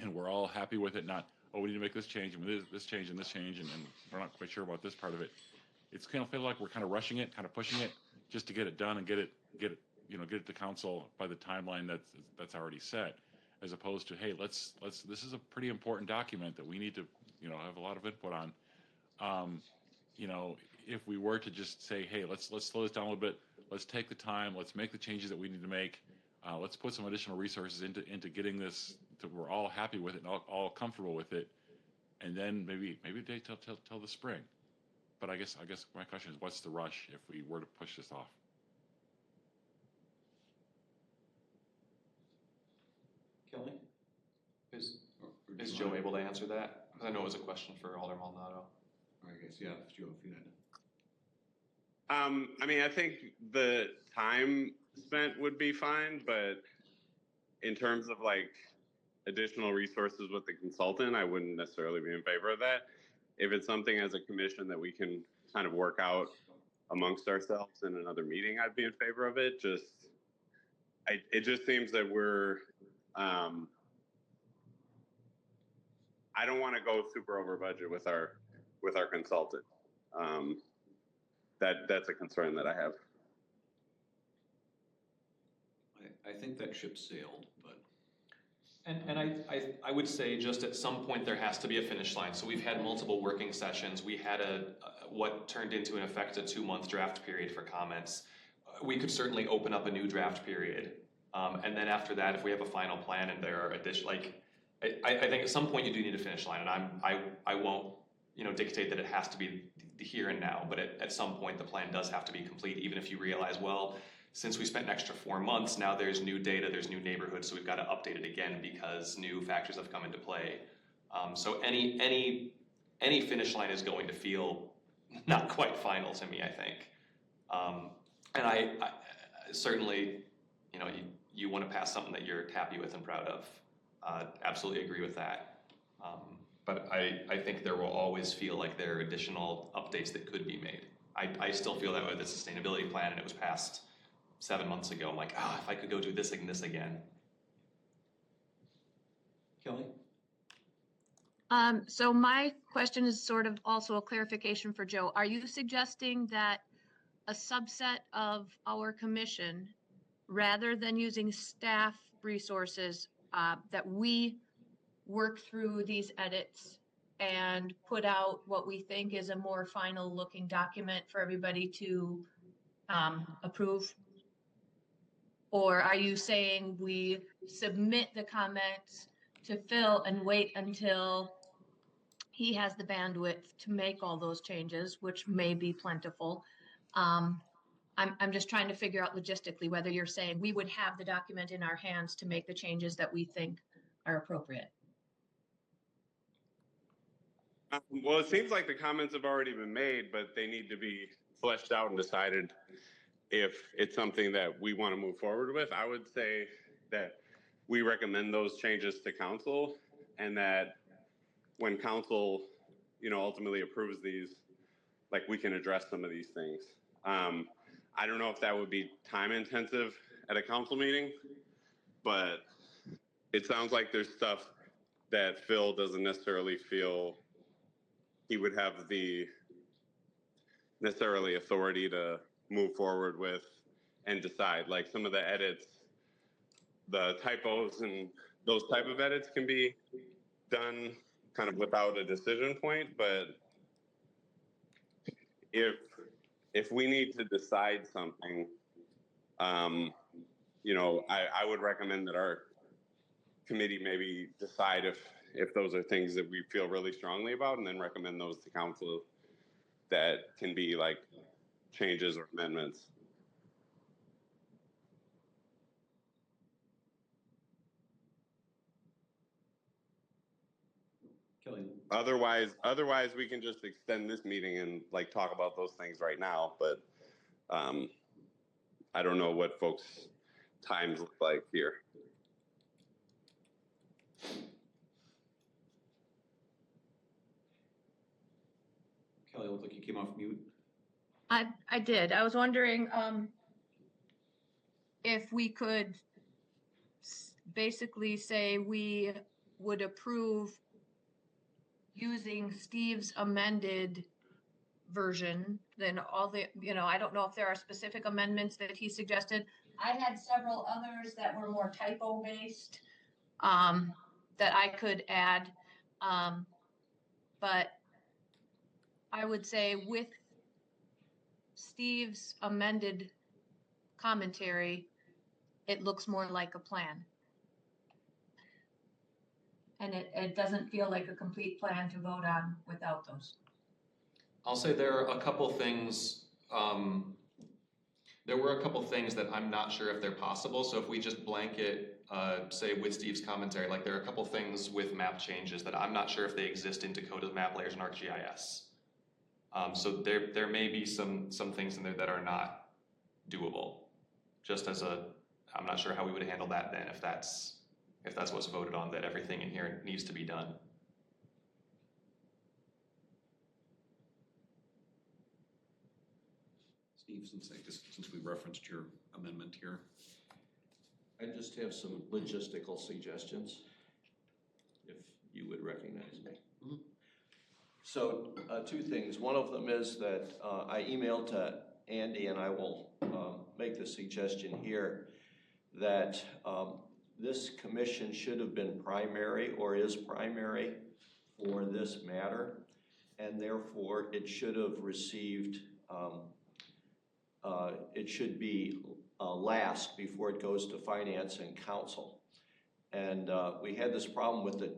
And we're all happy with it, not, we need to make this change, and this change, and this change, and we're not quite sure about this part of it. It's kind of feel like we're kind of rushing it, kind of pushing it, just to get it done and get it to council by the timeline that's already set, as opposed to, hey, let's this is a pretty important document that we need to, have a lot of input on. If we were to just say, hey, let's slow this down a little bit, let's take the time, let's make the changes that we need to make, let's put some additional resources into getting this to we're all happy with it and all comfortable with it, and then maybe they till the spring. But I guess my question is, what's the rush if we were to push this off? Kelly? Is Joe able to answer that? Because I know it was a question for Alder Maldonado. I guess, yeah, Joe, if you had. I think the time spent would be fine, but in terms of additional resources with the consultant, I wouldn't necessarily be in favor of that. If it's something as a commission that we can kind of work out amongst ourselves in another meeting, I'd be in favor of it. Just it just seems that we're, I don't want to go super over budget with our consultant. That's a concern that I have. I think that ship sailed, but. And I would say just at some point there has to be a finish line. So we've had multiple working sessions. We had what turned into in effect a 2-month draft period for comments. We could certainly open up a new draft period. And then after that, if we have a final plan and there are additional, I think at some point you do need a finish line, and I won't, dictate that it has to be the here and now, but at some point the plan does have to be complete, even if you realize, well, since we spent an extra 4 months, now there's new data, there's new neighborhoods, so we've got to update it again because new factors have come into play. So any finish line is going to feel not quite final to me, I think. And I certainly, you want to pass something that you're happy with and proud of. Absolutely agree with that. But I think there will always feel like there are additional updates that could be made. I still feel that way with the sustainability plan, and it was passed 7 months ago. I'm like, if I could go do this and this again. Kelly? So my question is sort of also a clarification for Joe. Are you suggesting that a subset of our commission, rather than using staff resources, that we work through these edits and put out what we think is a more final looking document for everybody to approve? Or are you saying we submit the comments to Phil and wait until he has the bandwidth to make all those changes, which may be plentiful? I'm just trying to figure out logistically whether you're saying we would have the document in our hands to make the changes that we think are appropriate. Well, it seems like the comments have already been made, but they need to be fleshed out and decided if it's something that we want to move forward with. I would say that we recommend those changes to council, and that when council, ultimately approves these, we can address some of these things. I don't know if that would be time intensive at a council meeting, but it sounds like there's stuff that Phil doesn't necessarily feel he would have the necessarily authority to move forward with and decide. Like some of the edits, the typos and those type of edits can be done kind of without a decision point, but if we need to decide something, I would recommend that our committee maybe decide if those are things that we feel really strongly about, and then recommend those to council that can be like changes or amendments. Kelly? Otherwise we can just extend this meeting and talk about those things right now, but I don't know what folks' times look like here. Kelly, it looked like you came off mute. I did. I was wondering if we could basically say we would approve using Steve's amended version, then all the, I don't know if there are specific amendments that he suggested. I had several others that were more typo based that I could add. But I would say with Steve's amended commentary, it looks more like a plan. And it doesn't feel like a complete plan to vote on without those. I'll say there are a couple things, there were a couple things that I'm not sure if they're possible. So if we just blanket, say with Steve's commentary, there are a couple things with map changes that I'm not sure if they exist in Dakota's map layers and ArcGIS. So there may be some things in there that are not doable. Just as I'm not sure how we would handle that then if that's what's voted on, that everything in here needs to be done. Steve, since we referenced your amendment here. just have some logistical suggestions, if you would recognize me. So two things. One of them is that I emailed to Andy, and I will make the suggestion here that this commission should have been primary or is primary for this matter, and therefore it should have received, it should be last before it goes to finance and council. And we had this problem with the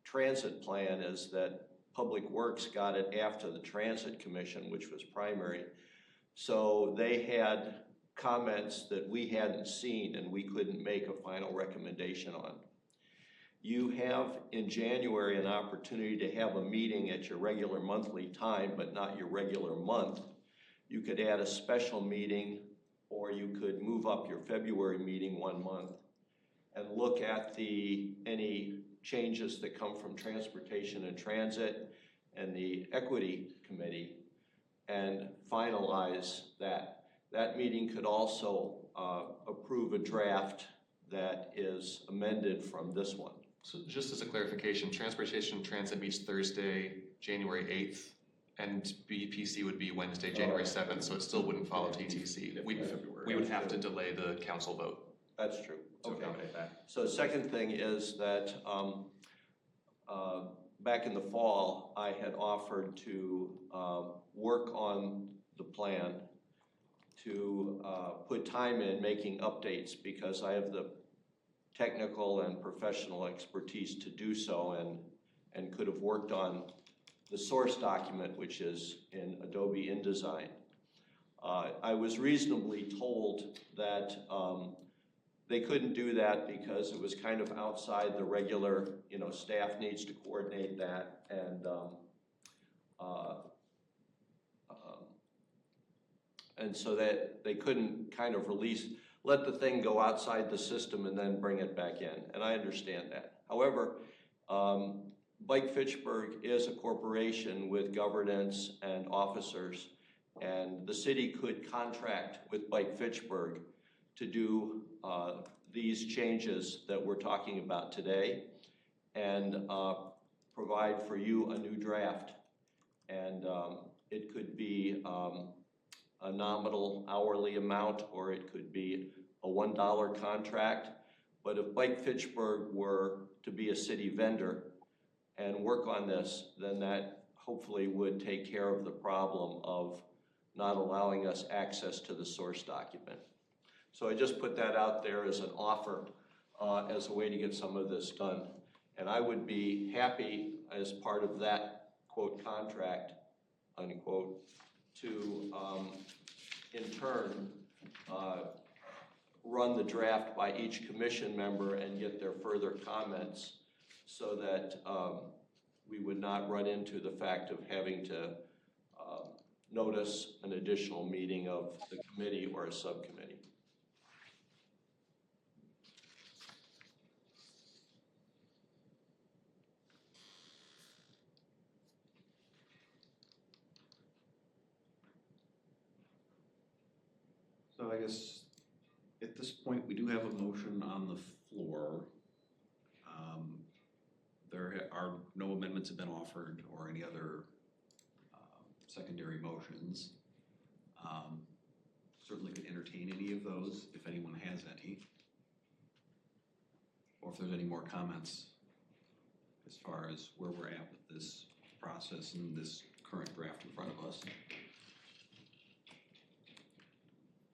transit plan, is that Public Works got it after the Transit Commission, which was primary. So they had comments that we hadn't seen and we couldn't make a final recommendation on. You have in January an opportunity to have a meeting at your regular monthly time, but not your regular month. You could add a special meeting, or you could move up your February meeting 1 month and look at any changes that come from Transportation and Transit and the Equity Committee and finalize that. That meeting could also approve a draft that is amended from this one. So just as a clarification, Transportation and Transit meets Thursday, January 8th, and BPC would be Wednesday, January 7th, so it still wouldn't follow TTC. We would have to delay the council vote. That's true. To accommodate that. So the second thing is that back in the fall, I had offered to work on the plan to put time in making updates, because I have the technical and professional expertise to do so, and could have worked on the source document, which is in Adobe InDesign. I was reasonably told that they couldn't do that because it was kind of outside the regular, staff needs to coordinate that, and so that they couldn't kind of let the thing go outside the system and then bring it back in, and I understand that. However, Bike Fitchburg is a corporation with governance and officers, and the city could contract with Bike Fitchburg to do these changes that we're talking about today, and provide for you a new draft. And it could be a nominal hourly amount, or it could be a $1 contract. But if Bike Fitchburg were to be a city vendor and work on this, then that hopefully would take care of the problem of not allowing us access to the source document. So I just put that out there as an offer, as a way to get some of this done. And I would be happy, as part of that, quote, contract, unquote, to, in turn, run the draft by each commission member and get their further comments, so that we would not run into the fact of having to notice an additional meeting of the committee or a subcommittee. So I guess at this point, we do have a motion on the floor. There are no amendments have been offered or any other secondary motions. Certainly could entertain any of those if anyone has any. Or if there's any more comments as far as where we're at with this process and this current draft in front of us.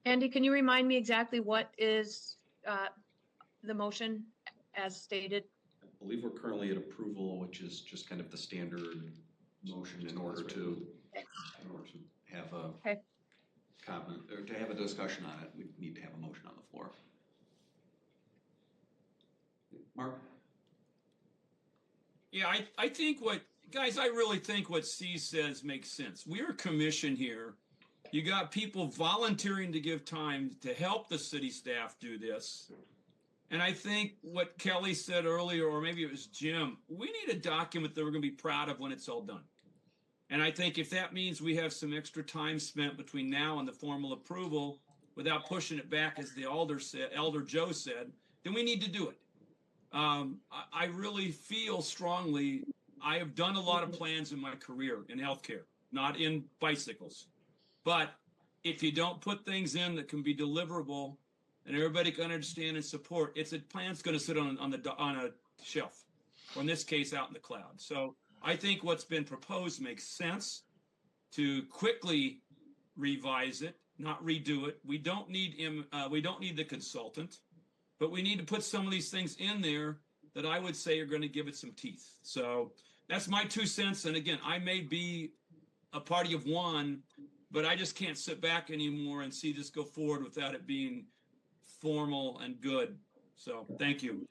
Andy, can you remind me exactly what is the motion as stated? I believe we're currently at approval, which is just kind of the standard motion in order to have a comment, or to have a discussion on it. We need to have a motion on the floor. Mark? Yeah, I think guys, I really think what C says makes sense. We're a commission here. You got people volunteering to give time to help the city staff do this. And I think what Kelly said earlier, or maybe it was Jim, we need a document that we're going to be proud of when it's all done. And I think if that means we have some extra time spent between now and the formal approval without pushing it back, as the Elder Joe said, then we need to do it. I really feel strongly, I have done a lot of plans in my career in healthcare, not in bicycles. But if you don't put things in that can be deliverable and everybody can understand and support, it's a plan's going to sit on a shelf, or in this case, out in the cloud. So I think what's been proposed makes sense to quickly revise it, not redo it. We don't need the consultant, but we need to put some of these things in there that I would say are going to give it some teeth. So that's my 2 cents. And again, I may be a party of one, but I just can't sit back anymore and see this go forward without it being formal and good. So thank you.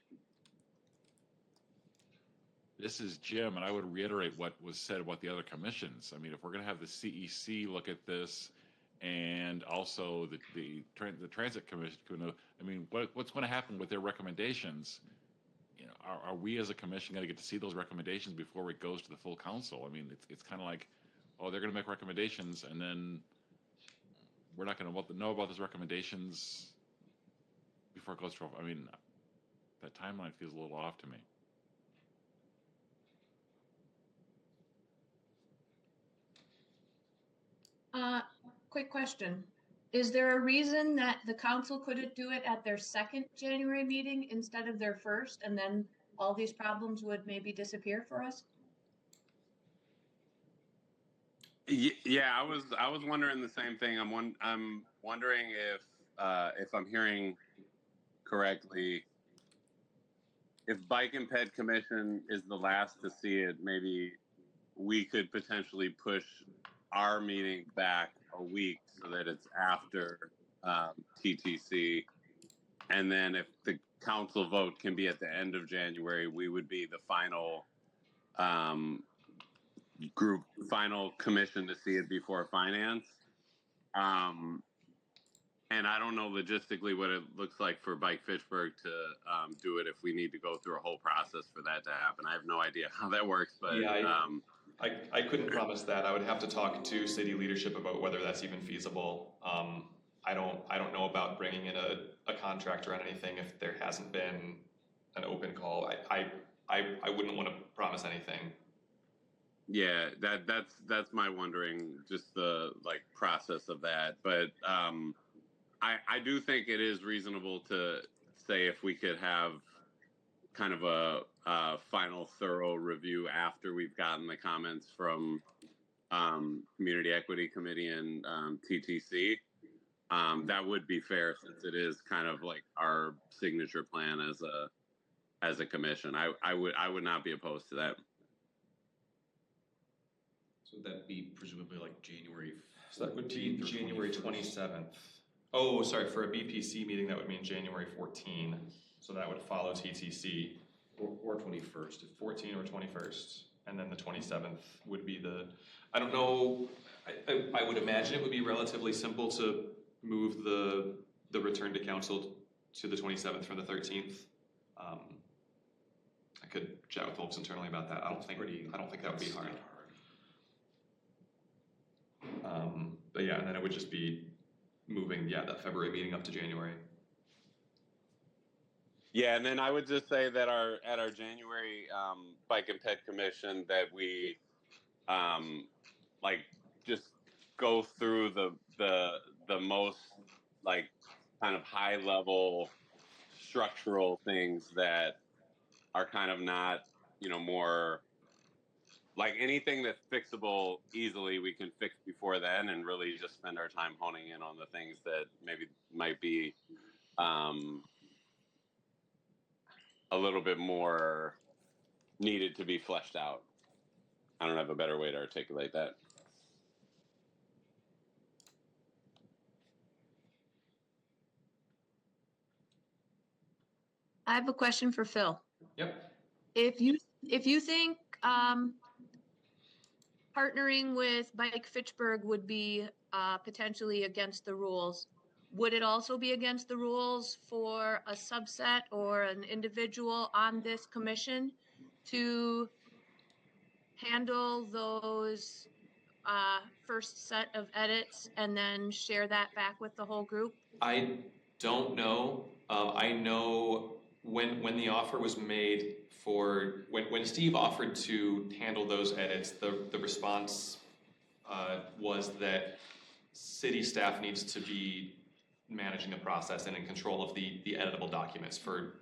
This is Jim, and I would reiterate what was said about the other commissions. I mean, if we're going to have the CEC look at this, and also the Transit Commission, I mean, what's going to happen with their recommendations? You know, are we as a commission going to get to see those recommendations before it goes to the full council? I mean, it's kind of like, oh, they're going to make recommendations, and then we're not going to know about those recommendations before it goes to. I mean, that timeline feels a little off to me. Quick question. Is there a reason that the council couldn't do it at their second January meeting instead of their first, and then all these problems would maybe disappear for us? Yeah, I was wondering the same thing. I'm wondering if I'm hearing correctly, if Bike and Ped Commission is the last to see it, maybe we could potentially push our meeting back a week so that it's after TTC. And then if the council vote can be at the end of January, we would be the final final commission to see it before finance. And I don't know logistically what it looks like for Bike Fitchburg to do it if we need to go through a whole process for that to happen. I have no idea how that works, but yeah, I couldn't promise that. I would have to talk to city leadership about whether that's even feasible. I don't know about bringing in a contractor on anything if there hasn't been an open call. I wouldn't want to promise anything. Yeah, that's my wondering, just the process of that. But I do think it is reasonable to say if we could have kind of a final thorough review after we've gotten the comments from Community Equity Committee and TTC. That would be fair since it is kind of like our signature plan as a commission. I would not be opposed to that. So that'd be presumably like January. So that would be January 27th. Oh, sorry, for a BPC meeting, that would mean January 14. So that would follow TTC. Or 21st. 14 or 21st. And then the 27th would be I don't know, I would imagine it would be relatively simple to move the return to council to the 27th from the 13th. I could chat with folks internally about that. I don't think that would be hard. But yeah, and then it would just be moving, that February meeting up to January. Yeah, and then I would just say that at our January Bike and Ped Commission that we just go through the most kind of high level structural things that are kind of not more like anything that's fixable easily we can fix before then, and really just spend our time honing in on the things that maybe might be a little bit more needed to be fleshed out. I don't have a better way to articulate that. I have a question for Phil. Yep. If you think partnering with Bike Fitchburg would be potentially against the rules, would it also be against the rules for a subset or an individual on this commission to handle those first set of edits and then share that back with the whole group? I don't know. I know when the offer was made for, when Steve offered to handle those edits, the response was that city staff needs to be managing the process and in control of the editable documents for,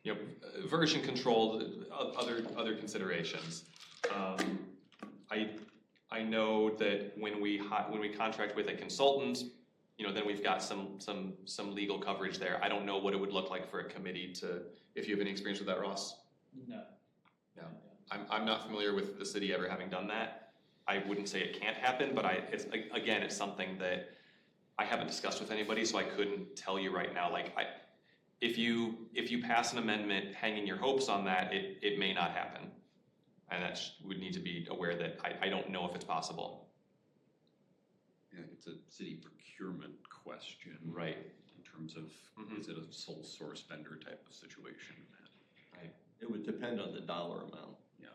you know, version control, other considerations. I know that when we contract with a consultant, you know, then we've got some legal coverage there. I don't know what it would look like for a committee to, if you have any experience with that, Ross? No. No. I'm not familiar with the city ever having done that. I wouldn't say it can't happen, but it's something that I haven't discussed with anybody, so I couldn't tell you right now. Like, if you pass an amendment hanging your hopes on that, it may not happen. And that would need to be aware that I don't know if it's possible. Yeah, it's a city procurement question. Right. In terms of, is it a sole source vendor type of situation? Right. It would depend on the dollar amount. Yeah.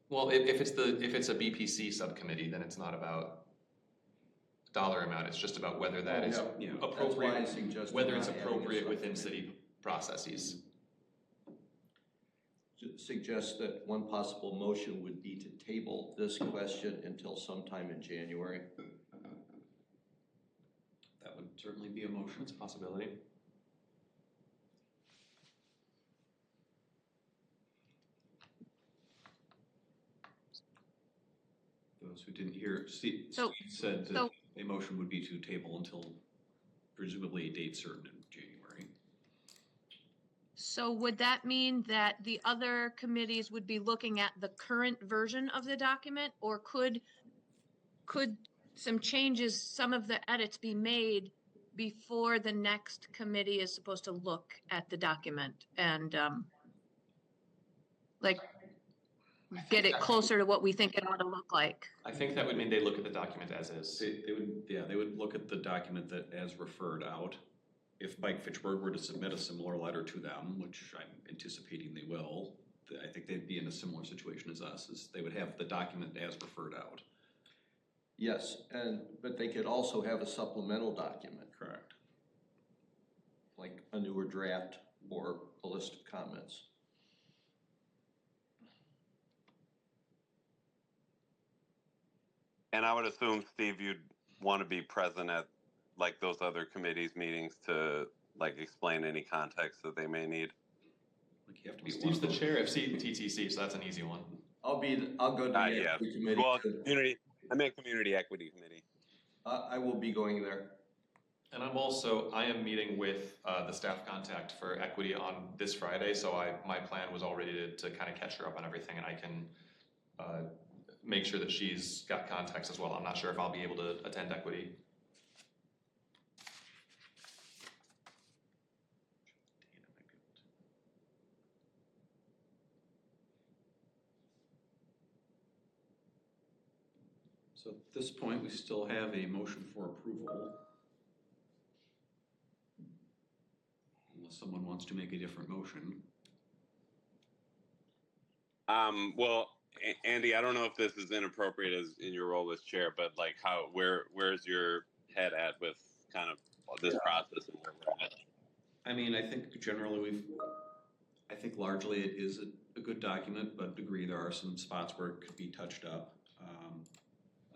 Well, if it's a BPC subcommittee, then it's not about dollar amount. It's just about whether that is appropriate. That's why I suggested whether it's not adding a appropriate within subcommittee. city processes. Suggest that one possible motion would be to table this question until sometime in January. That would certainly be a motion. It's a possibility. Those who didn't hear, Steve said that a motion would be to table until presumably a date certain in January. So would that mean that the other committees would be looking at the current version of the document, or could some changes, some of the edits be made before the next committee is supposed to look at the document and like get it closer to what we think it ought to look like? I think that would mean they look at the document as is. They would look at the document that as referred out. If Mike Fitchburg were to submit a similar letter to them, which I'm anticipating they will, I think they'd be in a similar situation as us, is they would have the document as referred out. Yes, but they could also have a supplemental document. Correct. Like a newer draft or a list of comments. And I would assume, Steve, you'd want to be present at like those other committees meetings to like explain any context that they may need. Like you have to be. Steve's the chair of TTC, so that's an easy one. I'll go to the equity committee. Well, I meant community equity committee. I will be going there. And I am meeting with the staff contact for equity on this Friday, so my plan was already to kind of catch her up on everything, and I can make sure that she's got context as well. I'm not sure if I'll be able to attend equity. So at this point, we still have a motion for approval. Unless someone wants to make a different motion. Well, Andy, I don't know if this is inappropriate as in your role as chair, but like where's your head at with kind of this process and where we're at? I mean, I think generally I think largely it is a good document, but agree there are some spots where it could be touched up.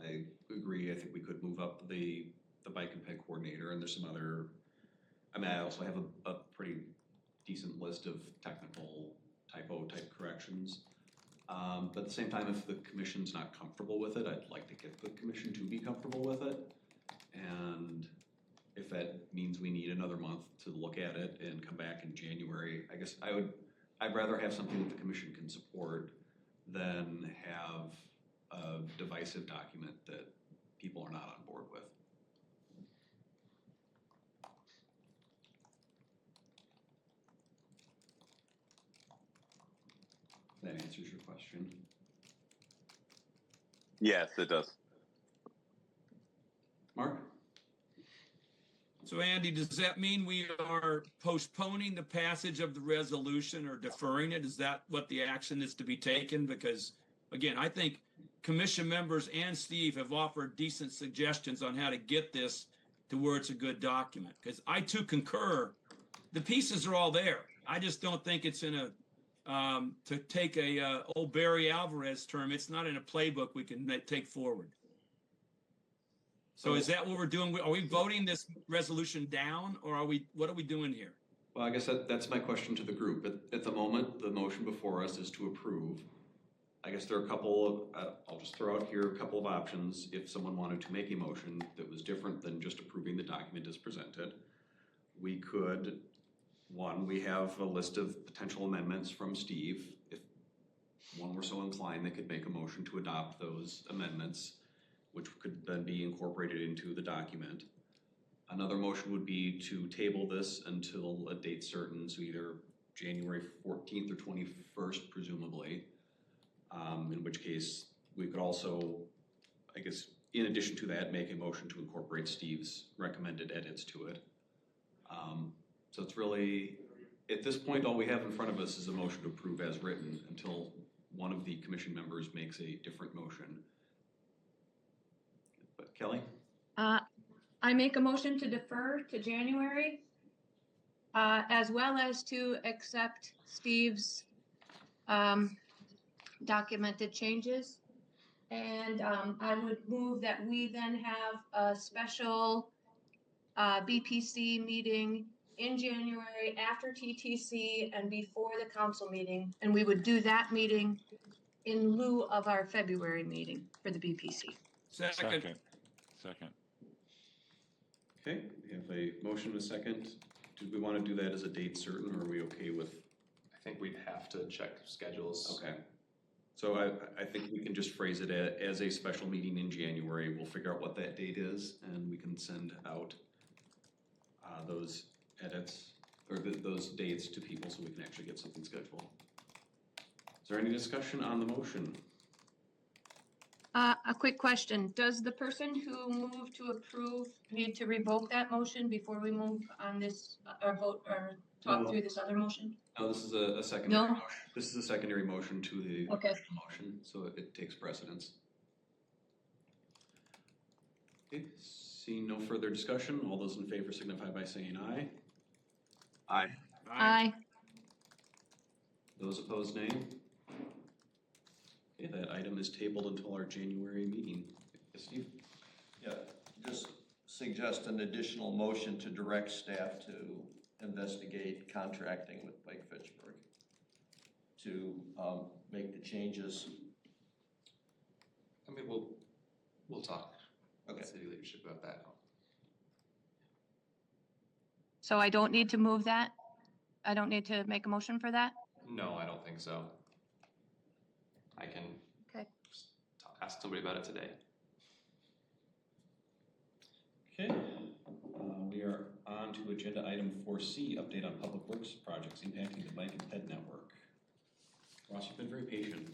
I agree, I think we could move up the bike and ped coordinator, and there's some other, I mean, I also have a pretty decent list of technical typo type corrections. But at the same time, if the commission's not comfortable with it, I'd like to get the commission to be comfortable with it. And if that means we need another month to look at it and come back in January, I guess I'd rather have something that the commission can support than have a divisive document that people are not on board with. That answers your question. Yes, it does. Mark? So Andy, does that mean we are postponing the passage of the resolution or deferring it? Is that what the action is to be taken? Because again, I think commission members and Steve have offered decent suggestions on how to get this to where it's a good document. Because I too concur, the pieces are all there. I just don't think it's in a, to take a old Barry Alvarez term, it's not in a playbook we can take forward. So is that what we're doing? Are we voting this resolution down, or what are we doing here? Well, I guess that's my question to the group. At the moment, the motion before us is to approve. I guess there are a couple of, I'll just throw out here a couple of options if someone wanted to make a motion that was different than just approving the document as presented. We could, one, we have a list of potential amendments from Steve. If one were so inclined, they could make a motion to adopt those amendments, which could then be incorporated into the document. Another motion would be to table this until a date certain, so either January 14th or 21st, presumably. In which case, we could also, I guess, in addition to that, make a motion to incorporate Steve's recommended edits to it. So it's really, at this point, all we have in front of us is a motion to approve as written until one of the commission members makes a different motion. But Kelly? I make a motion to defer to January, as well as to accept Steve's documented changes. And I would move that we then have a special BPC meeting in January after TTC and before the council meeting. And we would do that meeting in lieu of our February meeting for the BPC. Second. Okay, we have a motion and a second. Do we want to do that as a date certain, or are we okay with? I think we'd have to check schedules. Okay. So I think we can just phrase it as a special meeting in January. We'll figure out what that date is, and we can send out those edits, or those dates to people so we can actually get something scheduled. Is there any discussion on the motion? A quick question. Does the person who moved to approve need to revoke that motion before we move on this, or vote, or talk through this other motion? No, this is a secondary No? motion. This is a secondary motion to the Okay. original motion, so it takes precedence. Okay, seeing no further discussion, all those in favor signify by saying aye. Aye. Aye. Those opposed, nay. Okay, that item is tabled until our January meeting. Yes, Steve? Yeah, just suggest an additional motion to direct staff to investigate contracting with Mike Fitchburg to make the changes. I mean, we'll talk. Okay. City leadership about that. So I don't need to move that? I don't need to make a motion for that? No, I don't think so. I can Okay. ask somebody about it today. Okay, we are on to agenda item 4C, update on public works projects impacting the bike and ped network. Ross, you've been very patient.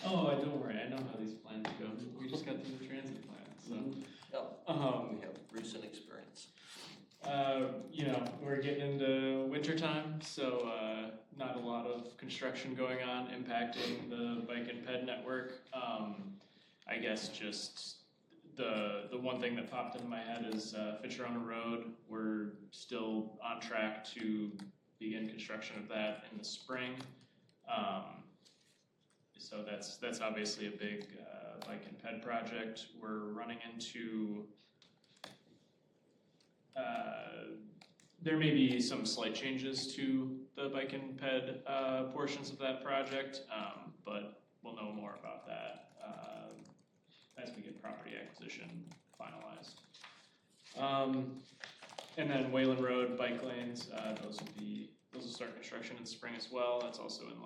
Oh, don't worry, I know how these plans go. We just got through the transit plan, so. We have recent experience. We're getting into winter time, so not a lot of construction going on impacting the bike and ped network. I guess just the one thing that popped into my head is Fitchburg Road. We're still on track to begin construction of that in the spring. So that's obviously a big bike and ped project. We're running into there may be some slight changes to the bike and ped portions of that project, but we'll know more about that as we get property acquisition finalized. And then Wayland Road bike lanes, those will start construction in the spring as well. That's also in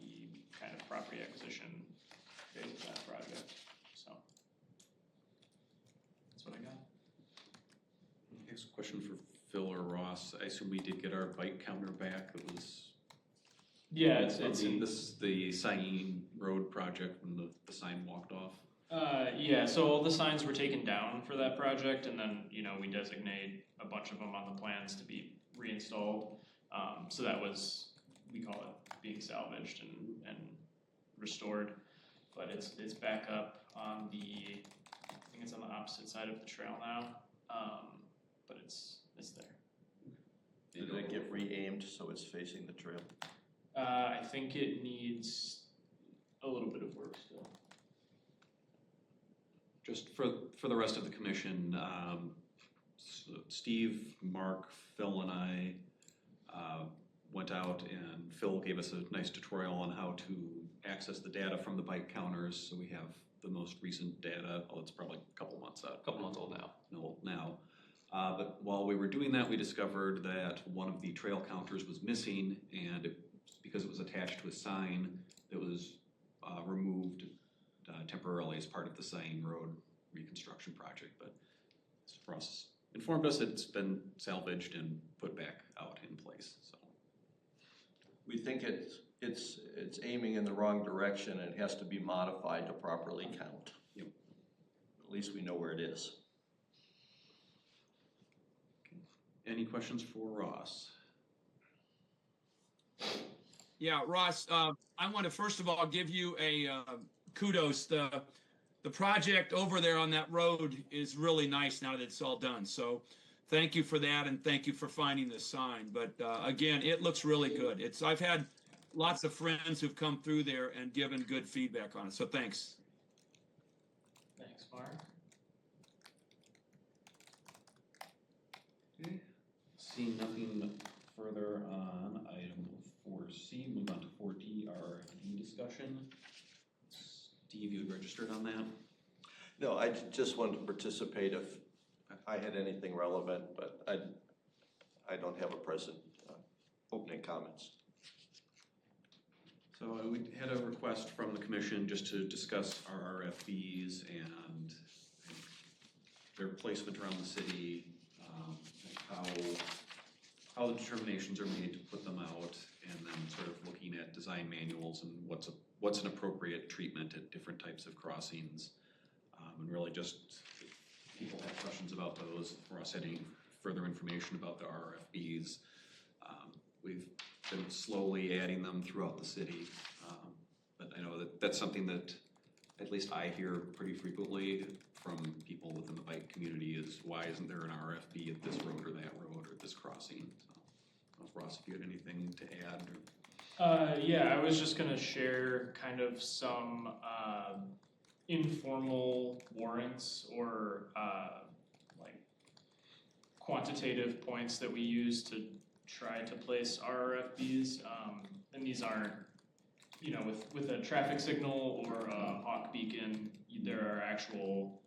the kind of property acquisition phase of that project. So that's what I got. Next question for Phil or Ross. I assume we did get our bike counter back. It was. Yeah, this is the Sain Road project when the sign walked off. Yeah, so all the signs were taken down for that project, and then we designate a bunch of them on the plans to be reinstalled. So that was, we call it being salvaged and restored, but it's back up on I think it's on the opposite side of the trail now, but it's there. Did it get re-aimed so it's facing the trail? I think it needs a little bit of work still. Just for the rest of the commission, so Steve, Mark, Phil, and I went out, and Phil gave us a nice tutorial on how to access the data from the bike counters. So we have the most recent data. Oh, it's probably a couple months out. A couple months old now. Now. But while we were doing that, we discovered that one of the trail counters was missing, and because it was attached to a sign that was removed temporarily as part of the Sign Road reconstruction project. But this process informed us it's been salvaged and put back out in place. So We think it's aiming in the wrong direction and it has to be modified to properly count. Yep. At least we know where it is. any questions for Ross? Yeah, Ross, I want to first of all give you a kudos. The project over there on that road is really nice now that it's all done. So thank you for that, and thank you for finding the sign. But again, it looks really good. I've had lots of friends who've come through there and given good feedback on it. So thanks. Thanks, Mark. Okay, seeing nothing further on item 4C, move on to 4D, our RFP discussion. Steve, you had registered on that? No, I just wanted to participate if I had anything relevant, but I don't have a present opening comments. So we had a request from the commission just to discuss our RFPs and their placement around the city, how the determinations are made to put them out, and then sort of looking at design manuals and what's an appropriate treatment at different types of crossings. And really just if people have questions about those, for us any further information about the RFPs. We've been slowly adding them throughout the city, but I know that's something that at least I hear pretty frequently from people within the bike community is, why isn't there an RFP at this road or that road or this crossing? So, Ross, if you had anything to add. Yeah, I was just gonna share kind of some informal warrants or like quantitative points that we use to try to place RFPs. And these aren't, you know, with a traffic signal or a hawk beacon, there are actual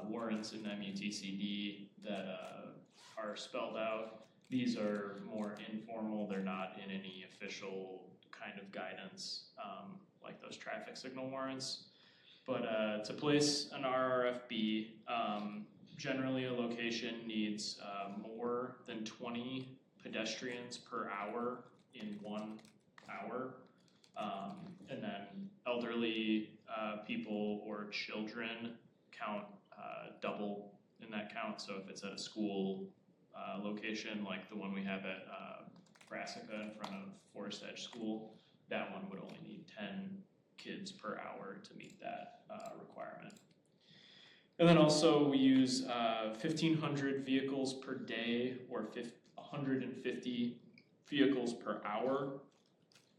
warrants in MUTCD that are spelled out. These are more informal. They're not in any official kind of guidance like those traffic signal warrants. But to place an RRFB, generally a location needs more than 20 pedestrians per hour in 1 hour. And then elderly people or children count double in that count. So if it's at a school location like the one we have at Brassica in front of Forest Edge School, that one would only need 10 kids per hour to meet that requirement. And then also we use 1,500 vehicles per day or 150 vehicles per hour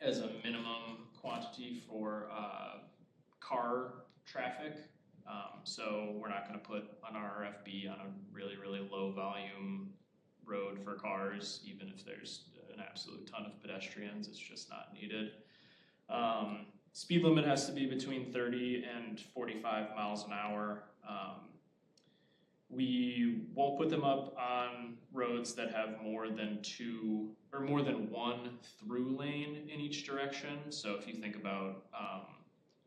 as a minimum quantity for car traffic. So we're not going to put an RFB on a really, really low volume road for cars, even if there's an absolute ton of pedestrians. It's just not needed. Speed limit has to be between 30 and 45 miles an hour. We won't put them up on roads that have more than one through lane in each direction. So if you think about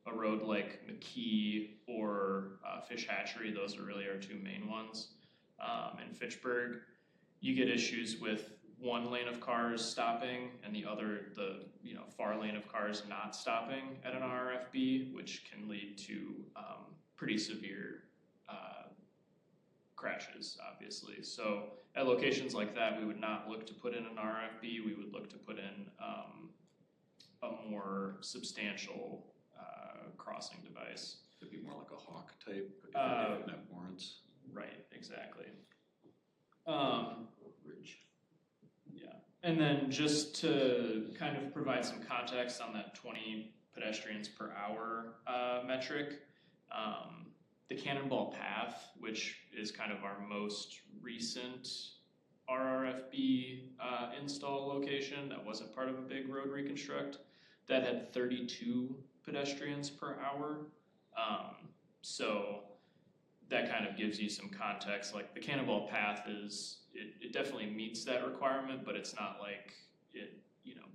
a road like McKee or Fish Hatchery, those are really our two main ones. In Fitchburg, you get issues with one lane of cars stopping and the far lane of cars not stopping at an RFB, which can lead to pretty severe crashes, obviously. So at locations like that, we would not look to put in an RFB. We would look to put in a more substantial crossing device. Could be more like a hawk type, if it didn't have warrants. Right, exactly. Bridge. Yeah. And then just to kind of provide some context on that 20 pedestrians per hour metric, the Cannonball Path, which is kind of our most recent RRFB install location that wasn't part of a big road reconstruct, that had 32 pedestrians per hour. So that kind of gives you some context. Like the Cannonball Path it definitely meets that requirement, but it's not like it,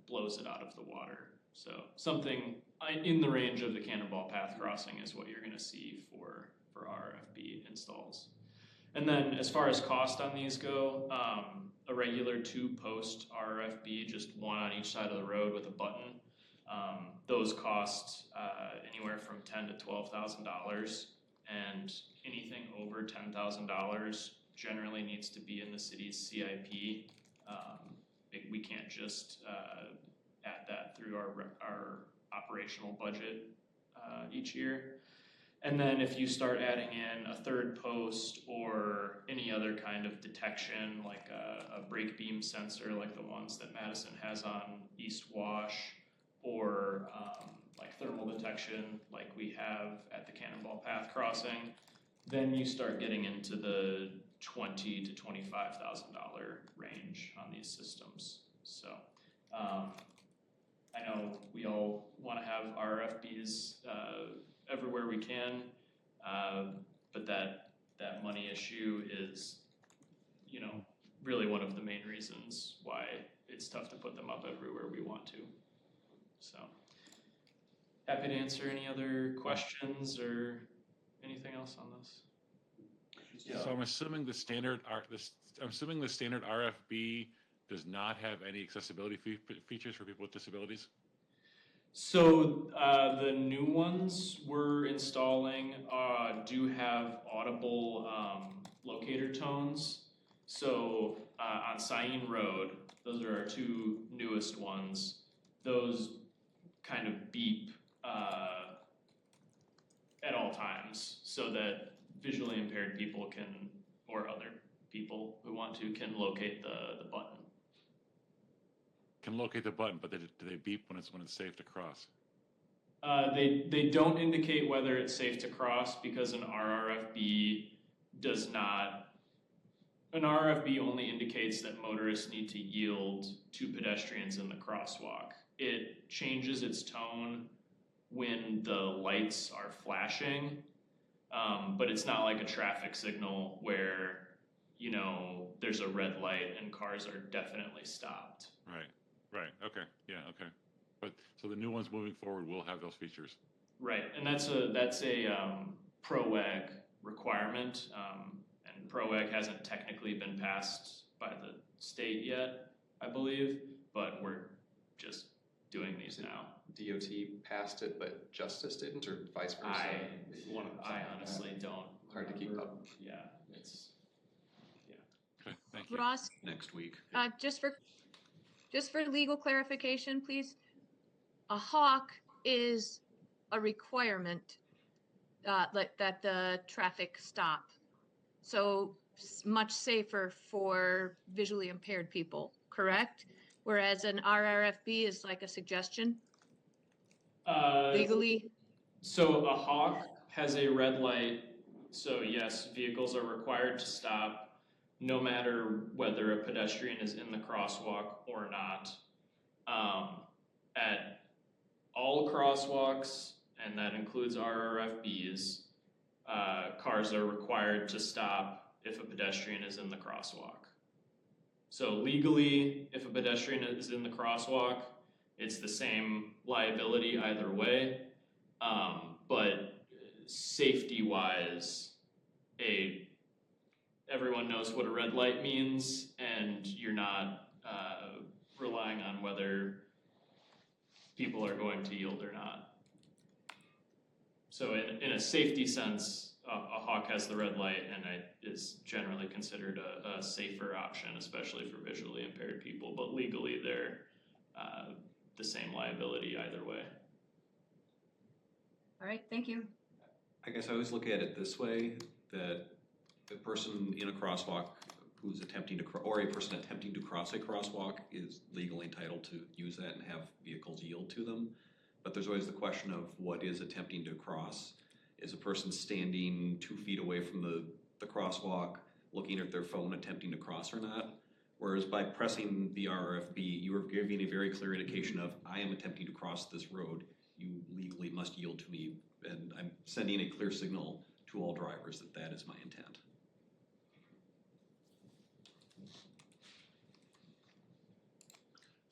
blows it out of the water. So something in the range of the Cannonball Path crossing is what you're gonna see for RFB installs. And then as far as cost on these go, a regular 2-post RFB, just one on each side of the road with a button, those cost anywhere from $10,000 to $12,000, and anything over $10,000 generally needs to be in the city's CIP. We can't just add that through our operational budget each year. And then if you start adding in a 3rd post or any other kind of detection, like a brake beam sensor, like the ones that Madison has on East Wash, or like thermal detection, like we have at the Cannonball Path crossing, then you start getting into the $20,000 to $25,000 range on these systems. So I know we all want to have RFBs everywhere we can, but that money issue is, really one of the main reasons why it's tough to put them up everywhere we want to. So happy to answer any other questions or anything else on this. So I'm assuming the standard RFB does not have any accessibility features for people with disabilities? So the new ones we're installing do have audible locator tones. So on Sain Road, those are our 2 newest ones. Those kind of beep at all times so that visually impaired people can, or other people who want to, can locate the button. Can locate the button, but do they beep when it's safe to cross? They don't indicate whether it's safe to cross because an RRFB does not. An RRFB only indicates that motorists need to yield to pedestrians in the crosswalk. It changes its tone when the lights are flashing, but it's not like a traffic signal where, there's a red light and cars are definitely stopped. Right, okay, yeah, okay. But, so the new ones moving forward will have those features? Right, and that's a PROAG requirement, and PROAG hasn't technically been passed by the state yet, I believe, but we're just doing these now. DOT passed it, but Justice didn't, or vice versa? I honestly don't. Hard to keep up. Yeah, Okay, thank you. Ross, Next week. just for legal clarification, please. A hawk is a requirement that the traffic stop. So much safer for visually impaired people, correct? Whereas an RRFB is like a suggestion legally. So a hawk has a red light. So yes, vehicles are required to stop no matter whether a pedestrian is in the crosswalk or not. At all crosswalks, and that includes RRFBs, cars are required to stop if a pedestrian is in the crosswalk. So legally, if a pedestrian is in the crosswalk, it's the same liability either way. But safety-wise, everyone knows what a red light means, and you're not relying on whether people are going to yield or not. So in a safety sense, a hawk has the red light, and it is generally considered a safer option, especially for visually impaired people. But legally, they're the same liability either way. All right, thank you. I guess I always look at it this way, that the person in a crosswalk who's attempting to, or a person attempting to cross a crosswalk is legally entitled to use that and have vehicles yield to them. But there's always the question of what is attempting to cross. Is a person standing 2 feet away from the crosswalk, looking at their phone, attempting to cross or not? Whereas by pressing the RFB, you are giving a very clear indication of, I am attempting to cross this road. You legally must yield to me. And I'm sending a clear signal to all drivers that that is my intent.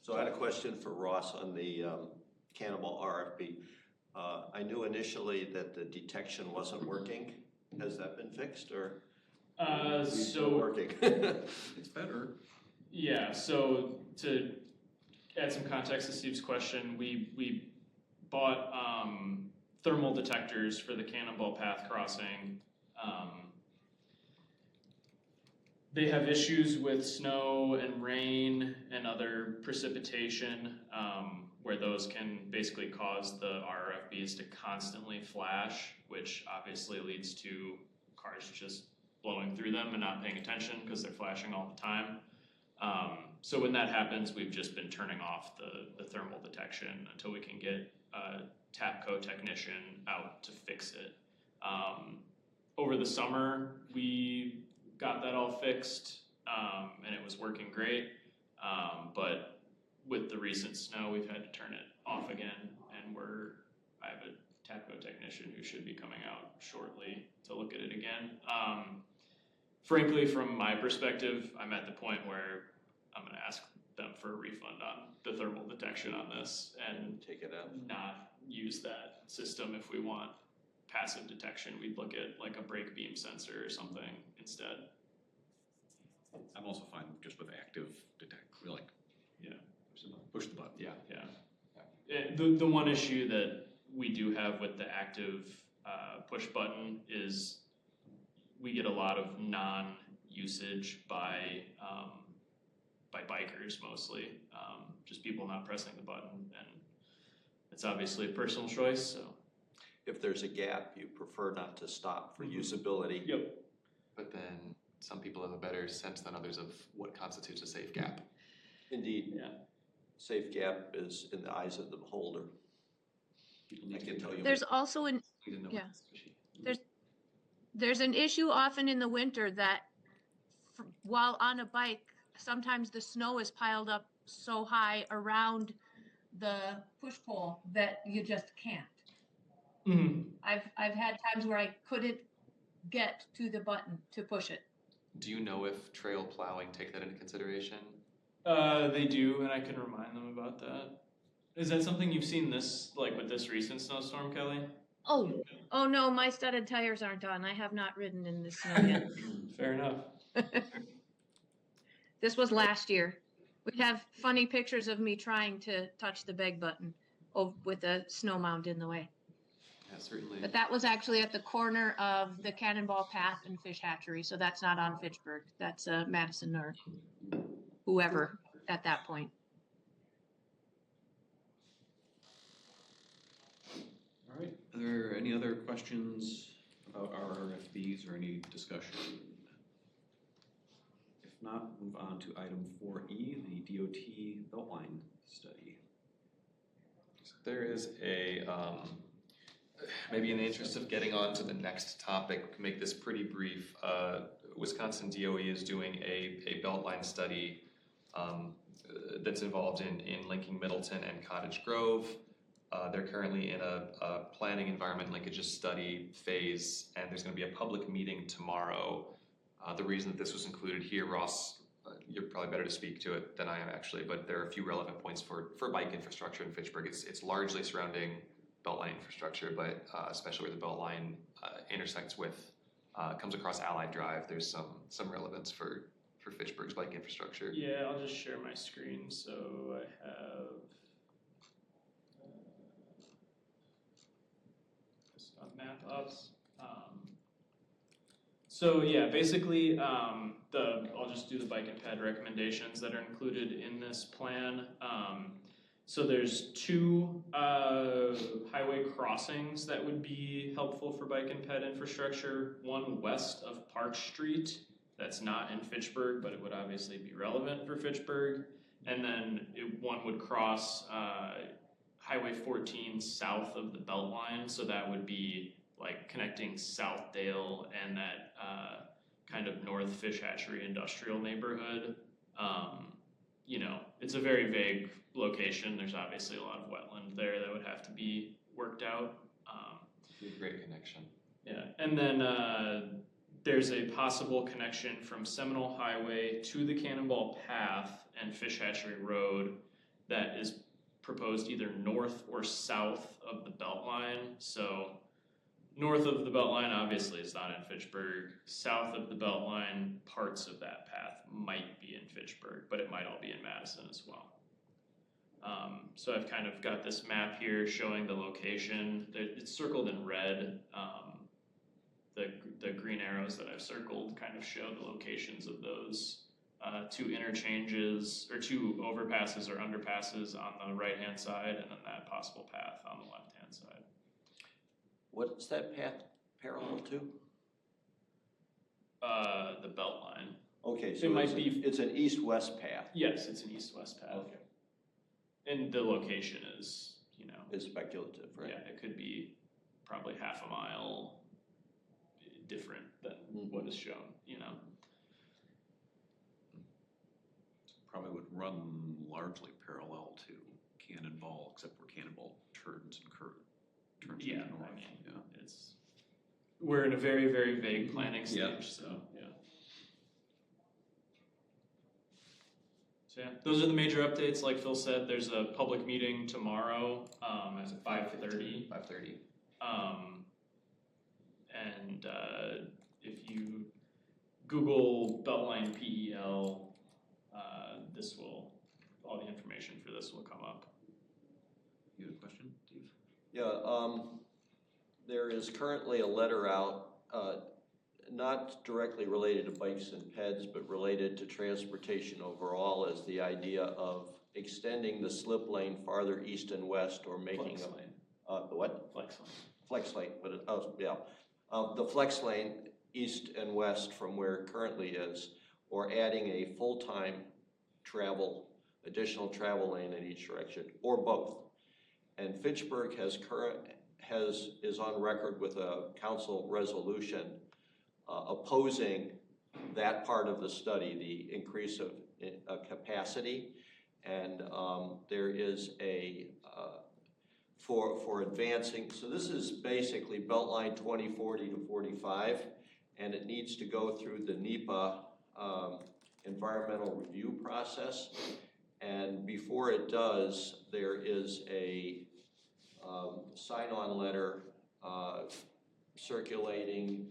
So I had a question for Ross on the cannibal RFB. I knew initially that the detection wasn't working. Has that been fixed, or is it still working? It's better. Yeah, so to add some context to Steve's question, we bought thermal detectors for the Cannonball Path crossing. They have issues with snow and rain and other precipitation, where those can basically cause the RFBs to constantly flash, which obviously leads to cars just blowing through them and not paying attention because they're flashing all the time. So when that happens, we've just been turning off the thermal detection until we can get a TAPCO technician out to fix it. Over the summer, we got that all fixed, and it was working great. But with the recent snow, we've had to turn it off again, and I have a TAPCO technician who should be coming out shortly to look at it again. Frankly, from my perspective, I'm at the point where I'm gonna ask them for a refund on the thermal detection on this and take it out, not use that system. If we want passive detection, we'd look at like a brake beam sensor or something instead. I'm also fine just with active detect, like, yeah, push the button. Yeah. The one issue that we do have with the active push button is we get a lot of non-usage by bikers mostly, just people not pressing the button, and it's obviously a personal choice. So if there's a gap, you prefer not to stop for usability. Yep. But then some people have a better sense than others of what constitutes a safe gap. Indeed. Yeah. Safe gap is in the eyes of the beholder. I can tell you. There's also there's an issue often in the winter that while on a bike, sometimes the snow is piled up so high around the push pole that you just can't. Mm-hmm. I've had times where I couldn't get to the button to push it. Do you know if trail plowing take that into consideration? They do, and I can remind them about that. Is that something you've seen with this recent snowstorm, Kelly? Oh no, my studded tires aren't on. I have not ridden in the snow yet. Fair enough. This was last year. We'd have funny pictures of me trying to touch the beg button with a snow mound in the way. Yeah, certainly. But that was actually at the corner of the Cannonball Path and Fish Hatchery, so that's not on Fitchburg. That's Madison or whoever at that point. All right, are there any other questions about our RFBs or any discussion? If not, move on to item 4E, the DOT Beltline study. So there is maybe in the interest of getting on to the next topic, make this pretty brief. Wisconsin DOE is doing a Beltline study that's involved in linking Middleton and Cottage Grove. They're currently in a planning environment linkages study phase, and there's going to be a public meeting tomorrow. The reason that this was included here, Ross, you're probably better to speak to it than I am actually, but there are a few relevant points for bike infrastructure in Fitchburg. It's largely surrounding Beltline infrastructure, but especially where the Beltline intersects with, comes across Allied Drive, there's some relevance for Fitchburg's bike infrastructure. Yeah, I'll just share my screen. So I have a map up. So yeah, basically, I'll just do the bike and ped recommendations that are included in this plan. So there's 2 highway crossings that would be helpful for bike and ped infrastructure. One west of Park Street that's not in Fitchburg, but it would obviously be relevant for Fitchburg. And then one would cross Highway 14 south of the Beltline, so that would be like connecting Southdale and that kind of North Fish Hatchery industrial neighborhood. You know, it's a very vague location. There's obviously a lot of wetland there that would have to be worked out. It's a great connection. Yeah, and then there's a possible connection from Seminole Highway to the Cannonball Path and Fish Hatchery Road that is proposed either north or south of the Beltline. So north of the Beltline obviously is not in Fitchburg. South of the Beltline, parts of that path might be in Fitchburg, but it might all be in Madison as well. So I've kind of got this map here showing the location. It's circled in red. The green arrows that I've circled kind of show the locations of those two interchanges, or two overpasses or underpasses on the right-hand side, and then that possible path on the left-hand side. What's that path parallel to? The Beltline. Okay, so It might be. it's an east-west path. Yes, it's an east-west path. Okay. And the location is, you know. Is speculative, right? Yeah, it could be probably half a mile different than what is shown, you know. Probably would run largely parallel to Cannonball, except where Cannonball turns and turns Yeah, north. I mean, we're in a very, very vague planning stage, Yeah. so, yeah. So, yeah, those are the major updates. Like Phil said, there's a public meeting tomorrow, at 5:30. 5:30. And if you Google Beltline PEL, all the information for this will come up. You had a question, Steve? Yeah, there is currently a letter out, not directly related to bikes and peds, but related to transportation overall, as the idea of extending the slip lane farther east and west, or making Flex lane. The what? Flex lane. Flex lane, but the flex lane east and west from where it currently is, or adding a full-time additional travel lane in each direction, or both. And Fitchburg is on record with a council resolution opposing that part of the study, the increase of capacity. And there is for advancing, so this is basically Beltline 2040 to 45, and it needs to go through the NEPA environmental review process. And before it does, there is a sign-on letter circulating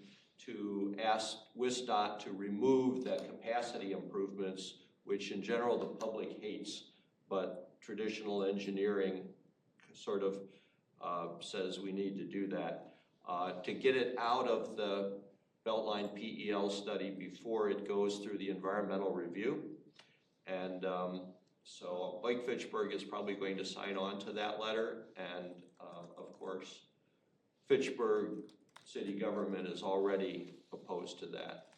to ask WISDOT to remove the capacity improvements, which in general the public hates, but traditional engineering sort of says we need to do that. To get it out of the Beltline PEL study before it goes through the environmental review. And so Bike Fitchburg is probably going to sign on to that letter, and of course, Fitchburg city government is already opposed to that.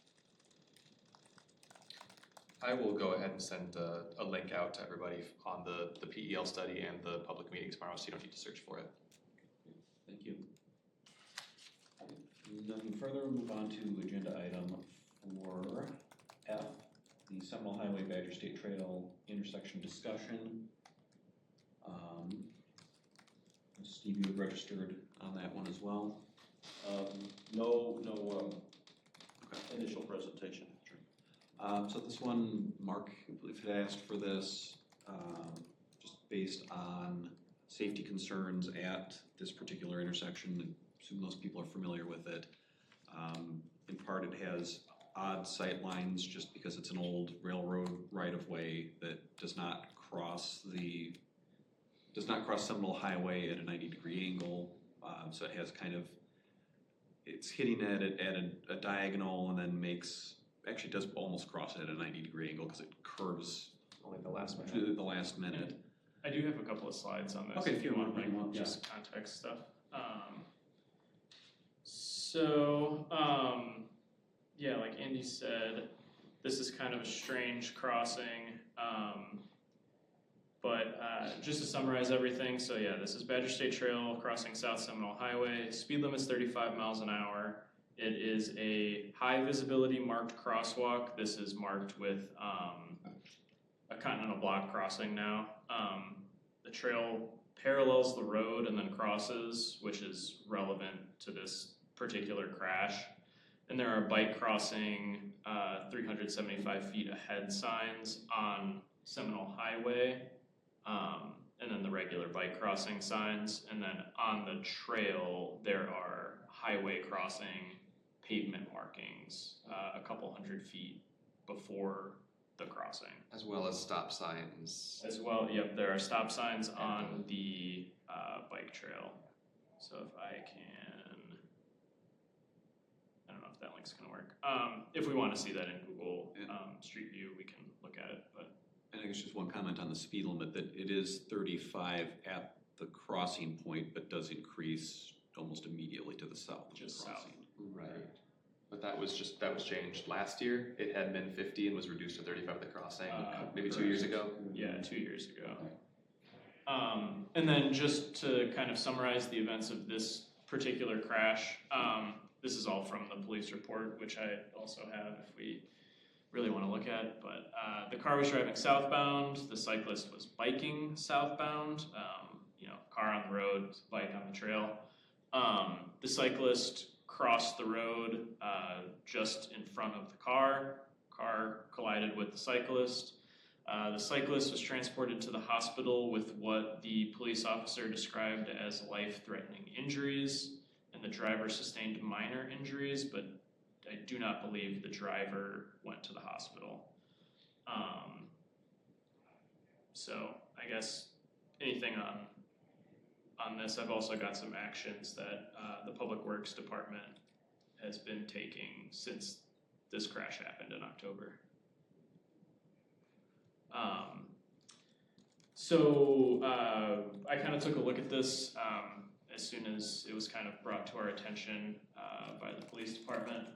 I will go ahead and send a link out to everybody on the PEL study and the public meeting tomorrow, so you don't need to search for it. Thank you. Nothing further, we'll move on to agenda item 4F, the Seminole Highway Badger State Trail intersection discussion. Steve, you had registered on that one as well? No initial presentation. Sure. So this one, Mark, I believe, had asked for this just based on safety concerns at this particular intersection. I assume most people are familiar with it. In part, it has odd sight lines just because it's an old railroad right-of-way that does not cross Seminole Highway at a 90-degree angle. So it has it's hitting at it at a diagonal, and then actually does almost cross it at a 90-degree angle because it curves Only the last minute. to the last minute. I do have a couple of slides on this. Okay, if you want, like, yeah. just context stuff. Yeah, like Andy said, This is kind of a strange crossing, but just to summarize everything, so yeah, this is Badger State Trail crossing South Seminole Highway. Speed limit is 35 miles an hour. It is a high visibility marked crosswalk. This is marked with a continental block crossing now. The trail parallels the road and then crosses, which is relevant to this particular crash. And there are bike crossing 375 feet ahead signs on Seminole Highway, and then the regular bike crossing signs. And then on the trail, there are highway crossing pavement markings a couple hundred feet before the crossing. As well as stop signs. As well, yep, there are stop signs on the bike trail. So if I can, I don't know if that link's gonna work. If we wanna see that in Google Street View, we can look at it, but. And I guess just one comment on the speed limit, that it is 35 at the crossing point, but does increase almost immediately to the south of the crossing. Right. But that was changed last year. It had been 50 and was reduced to 35 at the crossing, maybe 2 years ago. Yeah, 2 years ago. And then just to kind of summarize the events of this particular crash, this is all from the police report, which I also have if we really want to look at. But the car was driving southbound, the cyclist was biking southbound, car on the road, bike on the trail. The cyclist crossed the road just in front of the car. Car collided with the cyclist. The cyclist was transported to the hospital with what the police officer described as life-threatening injuries, and the driver sustained minor injuries, but I do not believe the driver went to the hospital. So I guess anything on this, I've also got some actions that the Public Works Department has been taking since this crash happened in October. So I kind of took a look at this as soon as it was kind of brought to our attention by the police department.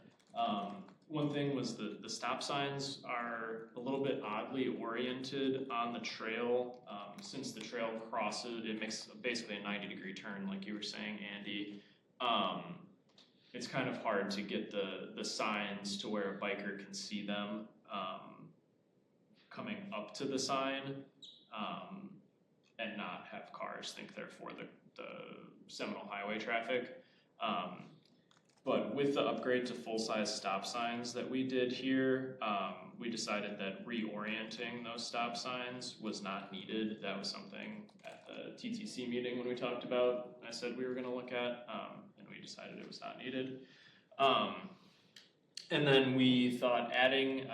One thing was the stop signs are a little bit oddly oriented on the trail. Since the trail crosses, it makes basically a 90-degree turn, like you were saying, Andy. It's kind of hard to get the signs to where a biker can see them coming up to the sign and not have cars think they're for the Seminole Highway traffic. But with the upgrade to full-size stop signs that we did here, we decided that reorienting those stop signs was not needed. That was something at the TTC meeting when we talked about, I said we were gonna look at, and we decided it was not needed. And then we thought adding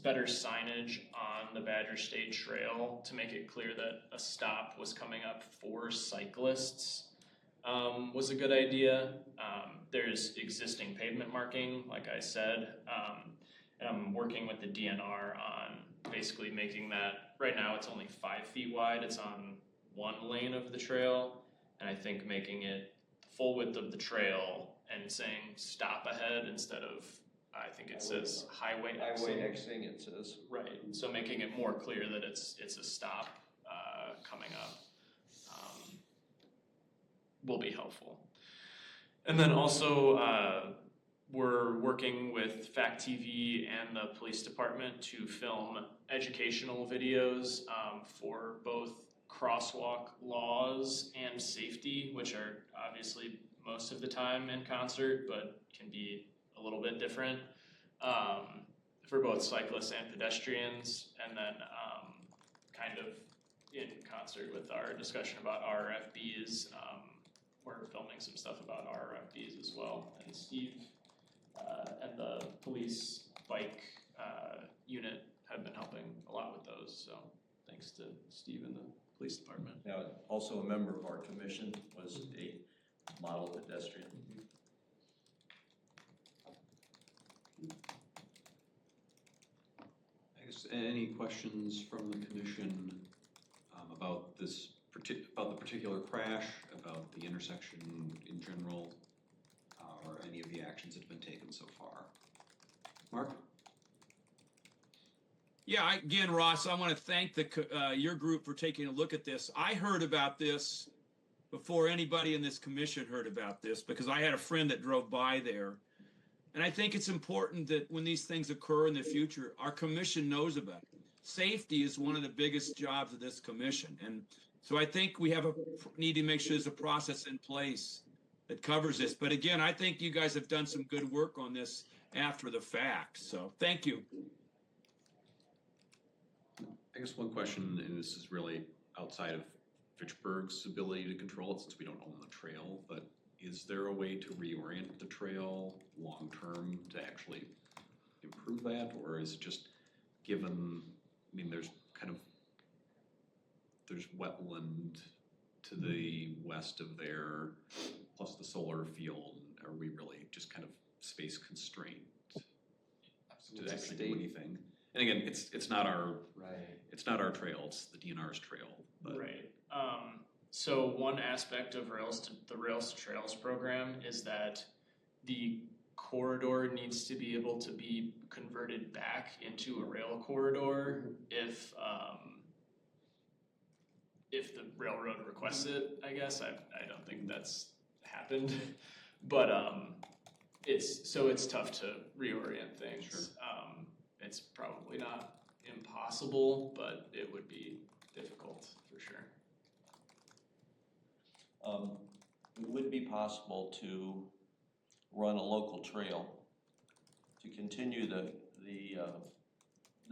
better signage on the Badger State Trail to make it clear that a stop was coming up for cyclists was a good idea. There's existing pavement marking, like I said, and I'm working with the DNR on basically making that, right now it's only 5 feet wide, it's on one lane of the trail, and I think making it full width of the trail and saying stop ahead instead of, I think it says highway exiting, it says. Right, so making it more clear that it's a stop coming up will be helpful. And then also, we're working with FACTv and the police department to film educational videos for both crosswalk laws and safety, which are obviously most of the time in concert, but can be a little bit different for both cyclists and pedestrians, and then kind of in concert with our discussion about RFBs, we're filming some stuff about RFBs as well, and Steve and the police bike unit have been helping a lot with those, so thanks to Steve and the police department. Now, also a member of our commission was a model pedestrian. I guess any questions from the commission about this about the particular crash, about the intersection in general, or any of the actions that have been taken so far? Mark? Yeah, again, Ross, I want to thank your group for taking a look at this. I heard about this before anybody in this commission heard about this because I had a friend that drove by there. And I think it's important that when these things occur in the future, our commission knows about it. Safety is one of the biggest jobs of this commission. And so I think we need to make sure there's a process in place that covers this. But again, I think you guys have done some good work on this after the fact. So thank you. I guess one question, and this is really outside of Fitchburg's ability to control it since we don't own the trail, but is there a way to reorient the trail long-term to actually improve that? Or is it just given, I mean, there's wetland to the west of there, plus the solar field. Are we really just kind of space constrained to actually do anything? And again, it's not our it's not our trail, it's the DNR's trail. But. Right. So one aspect of the Rails to Trails program is that the corridor needs to be able to be converted back into a rail corridor if the railroad requests it. I guess I don't think that's happened, but it's tough to reorient things. Sure. It's probably not impossible, but it would be difficult for sure. It would be possible to run a local trail to continue the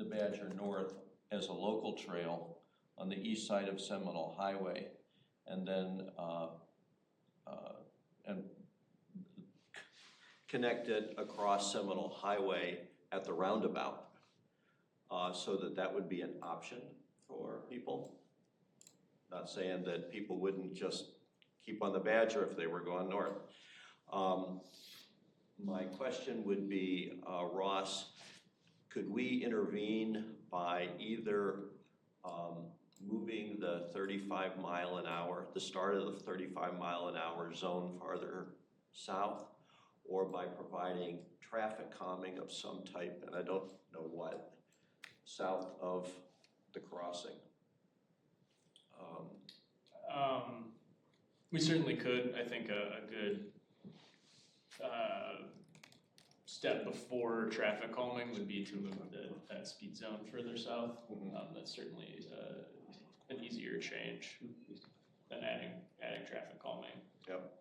Badger North as a local trail on the east side of Seminole Highway, and then and connect it across Seminole Highway at the roundabout, so that would be an option for people. Not saying that people wouldn't just keep on the Badger if they were going north. My question would be, Ross, could we intervene by either moving the 35 mile an hour, the start of the 35 mile an hour zone farther south, or by providing traffic calming of some type, and I don't know what, south of the crossing? We certainly could. I think a good step before traffic calming would be to move that speed zone further south. That's certainly an easier change than adding traffic calming. Yep.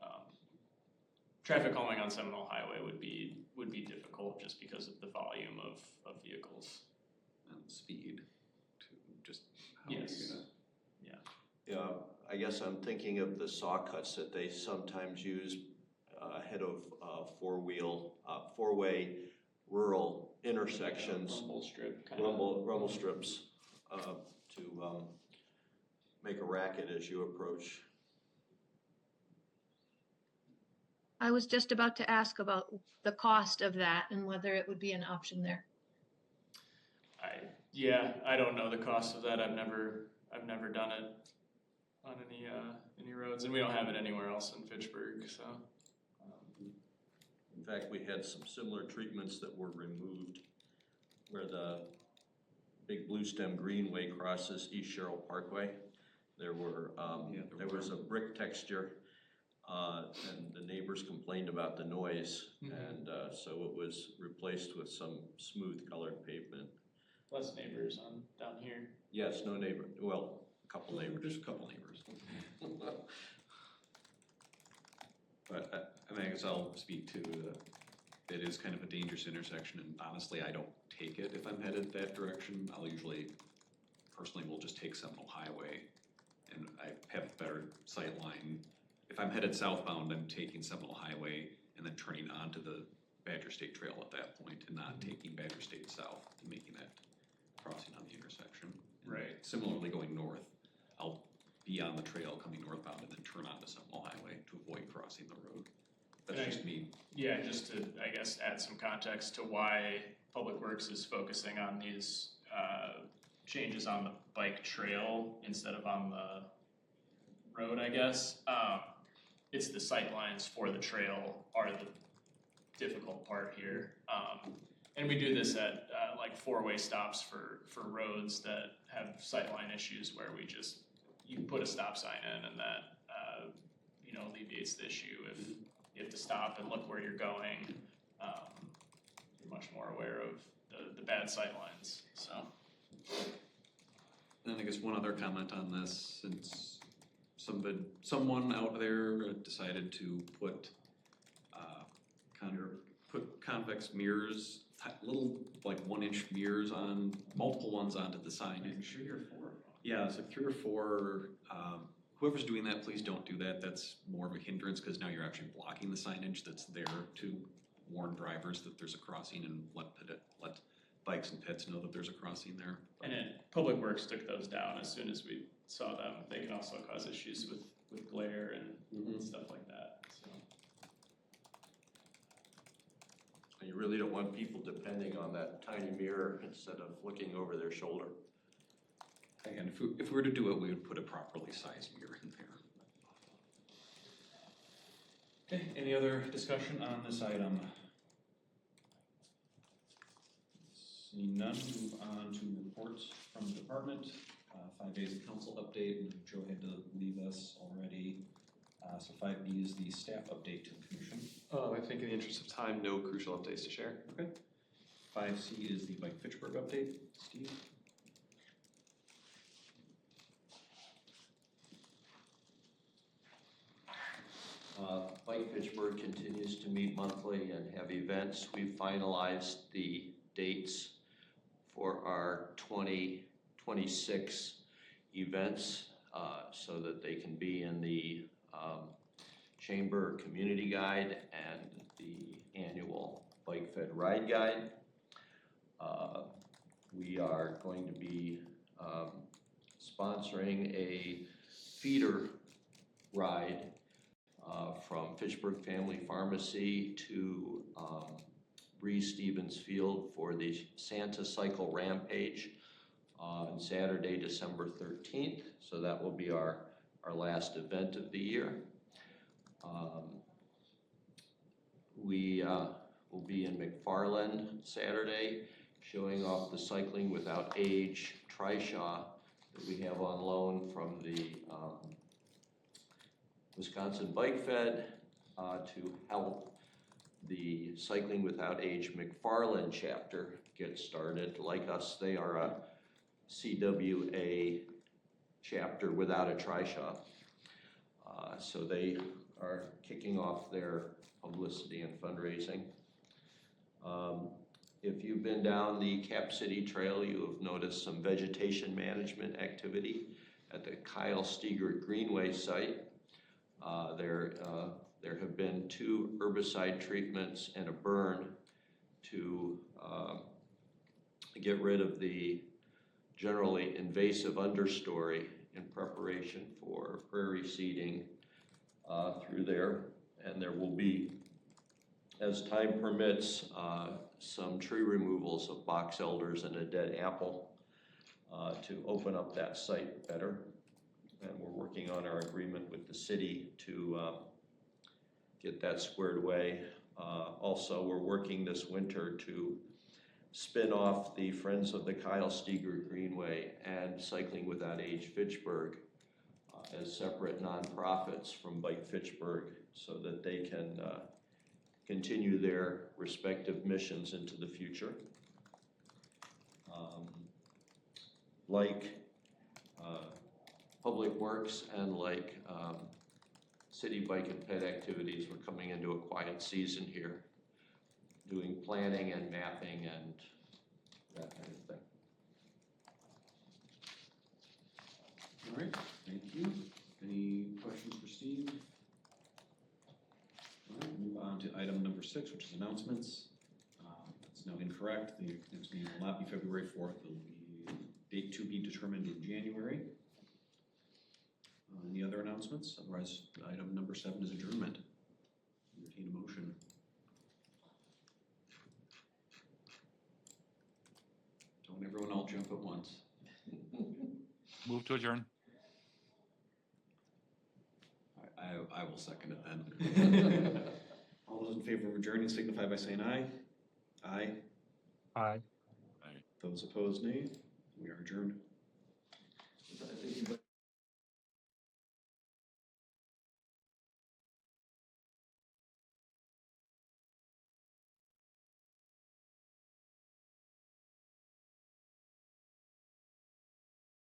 Traffic calming on Seminole Highway would be difficult just because of the volume of vehicles and speed to just yes. Yeah, I guess I'm thinking of the saw cuts that they sometimes use ahead of four-way rural intersections. Rumble strip. Rumble strips to make a racket as you approach. I was just about to ask about the cost of that and whether it would be an option there. I don't know the cost of that. I've never done it on any roads, and we don't have it anywhere else in Fitchburg. So, in fact, we had some similar treatments that were removed, where the big Blue Stem Greenway crosses East Sherrill Parkway. There was a brick texture, and the neighbors complained about the noise, and so it was replaced with some smooth colored pavement. Less neighbors down here. Yes, no neighbor. Well, a couple neighbors. There's a couple neighbors. But I guess I'll speak to it is kind of a dangerous intersection, and honestly, I don't take it if I'm headed that direction. I'll usually, personally, will just take Seminole Highway, and I have a better sight line. If I'm headed southbound, I'm taking Seminole Highway and then turning onto the Badger State Trail at that point, and not taking Badger State south and making that crossing on the intersection. And right. Similarly, going north, I'll be on the trail coming northbound and then turn onto Seminole Highway to avoid crossing the road. That's just me. Yeah, just to, I guess, add some context to why Public Works is focusing on these changes on the bike trail instead of on the road, I guess. It's the sight lines for the trail are the difficult part here. And we do this at like four-way stops for roads that have sightline issues where you put a stop sign in and that, alleviates the issue. If you have to stop and look where you're going, you're much more aware of the bad sightlines, so. And I guess one other comment on this, since someone out there decided to put convex mirrors, little like 1-inch mirrors on, multiple ones onto the signage. 3 or 4. Yeah, it's like 3 or 4. Whoever's doing that, please don't do that. That's more of a hindrance because now you're actually blocking the signage that's there to warn drivers that there's a crossing and let bikes and pets know that there's a crossing there. And then Public Works took those down as soon as we saw them. They can also cause issues with glare and stuff like that, so. You really don't want people depending on that tiny mirror instead of looking over their shoulder. Again, if we were to do it, we would put a properly sized mirror in there. Okay, any other discussion on this item? Seeing none, move on to reports from the department. 5 days of council update, and Joe had to leave us already. So 5B is the staff update to the commission. I think in the interest of time, no crucial updates to share. Okay. 5C is the Bike Fitchburg update. Steve? Bike Fitchburg continues to meet monthly and have events. We've finalized the dates for our 2026 events so that they can be in the Chamber Community Guide and the annual Bike Fed Ride Guide. We are going to be sponsoring a feeder ride from Fitchburg Family Pharmacy to Breeze Stevens Field for the Santa Cycle Rampage on Saturday, December 13th. So that will be our last event of the year. We will be in McFarland Saturday, showing off the Cycling Without Age Trishaw that we have on loan from the Wisconsin Bike Fed to help the Cycling Without Age McFarland chapter get started. Like us, they are a CWA chapter without a trishaw. So they are kicking off their publicity and fundraising. If you've been down the Cap City Trail, you have noticed some vegetation management activity at the Kyle Steger Greenway site. There have been 2 herbicide treatments and a burn to get rid of the generally invasive understory in preparation for prairie seeding through there. And there will be, as time permits, some tree removals of box elders and a dead apple to open up that site better. And we're working on our agreement with the city to get that squared away. Also, we're working this winter to spin off the Friends of the Kyle Steger Greenway and Cycling Without Age Fitchburg as separate nonprofits from Bike Fitchburg so that they can continue their respective missions into the future. Like Public Works and like city bike and ped activities, we're coming into a quiet season here, doing planning and mapping and that kind of thing. All right, thank you. Any questions for Steve? All right, move on to item number 6, which is announcements. It's now incorrect. The next meeting will not be February 4th. It will be date to be determined in January. Any other announcements? Otherwise, item number 7 is adjournment. Entertain a motion. Don't everyone all jump at once. Move to adjourn. I will second it then. All those in favor of adjourning signify by saying aye. Aye. Aye. Those opposed, nay. We are adjourned. Thank you.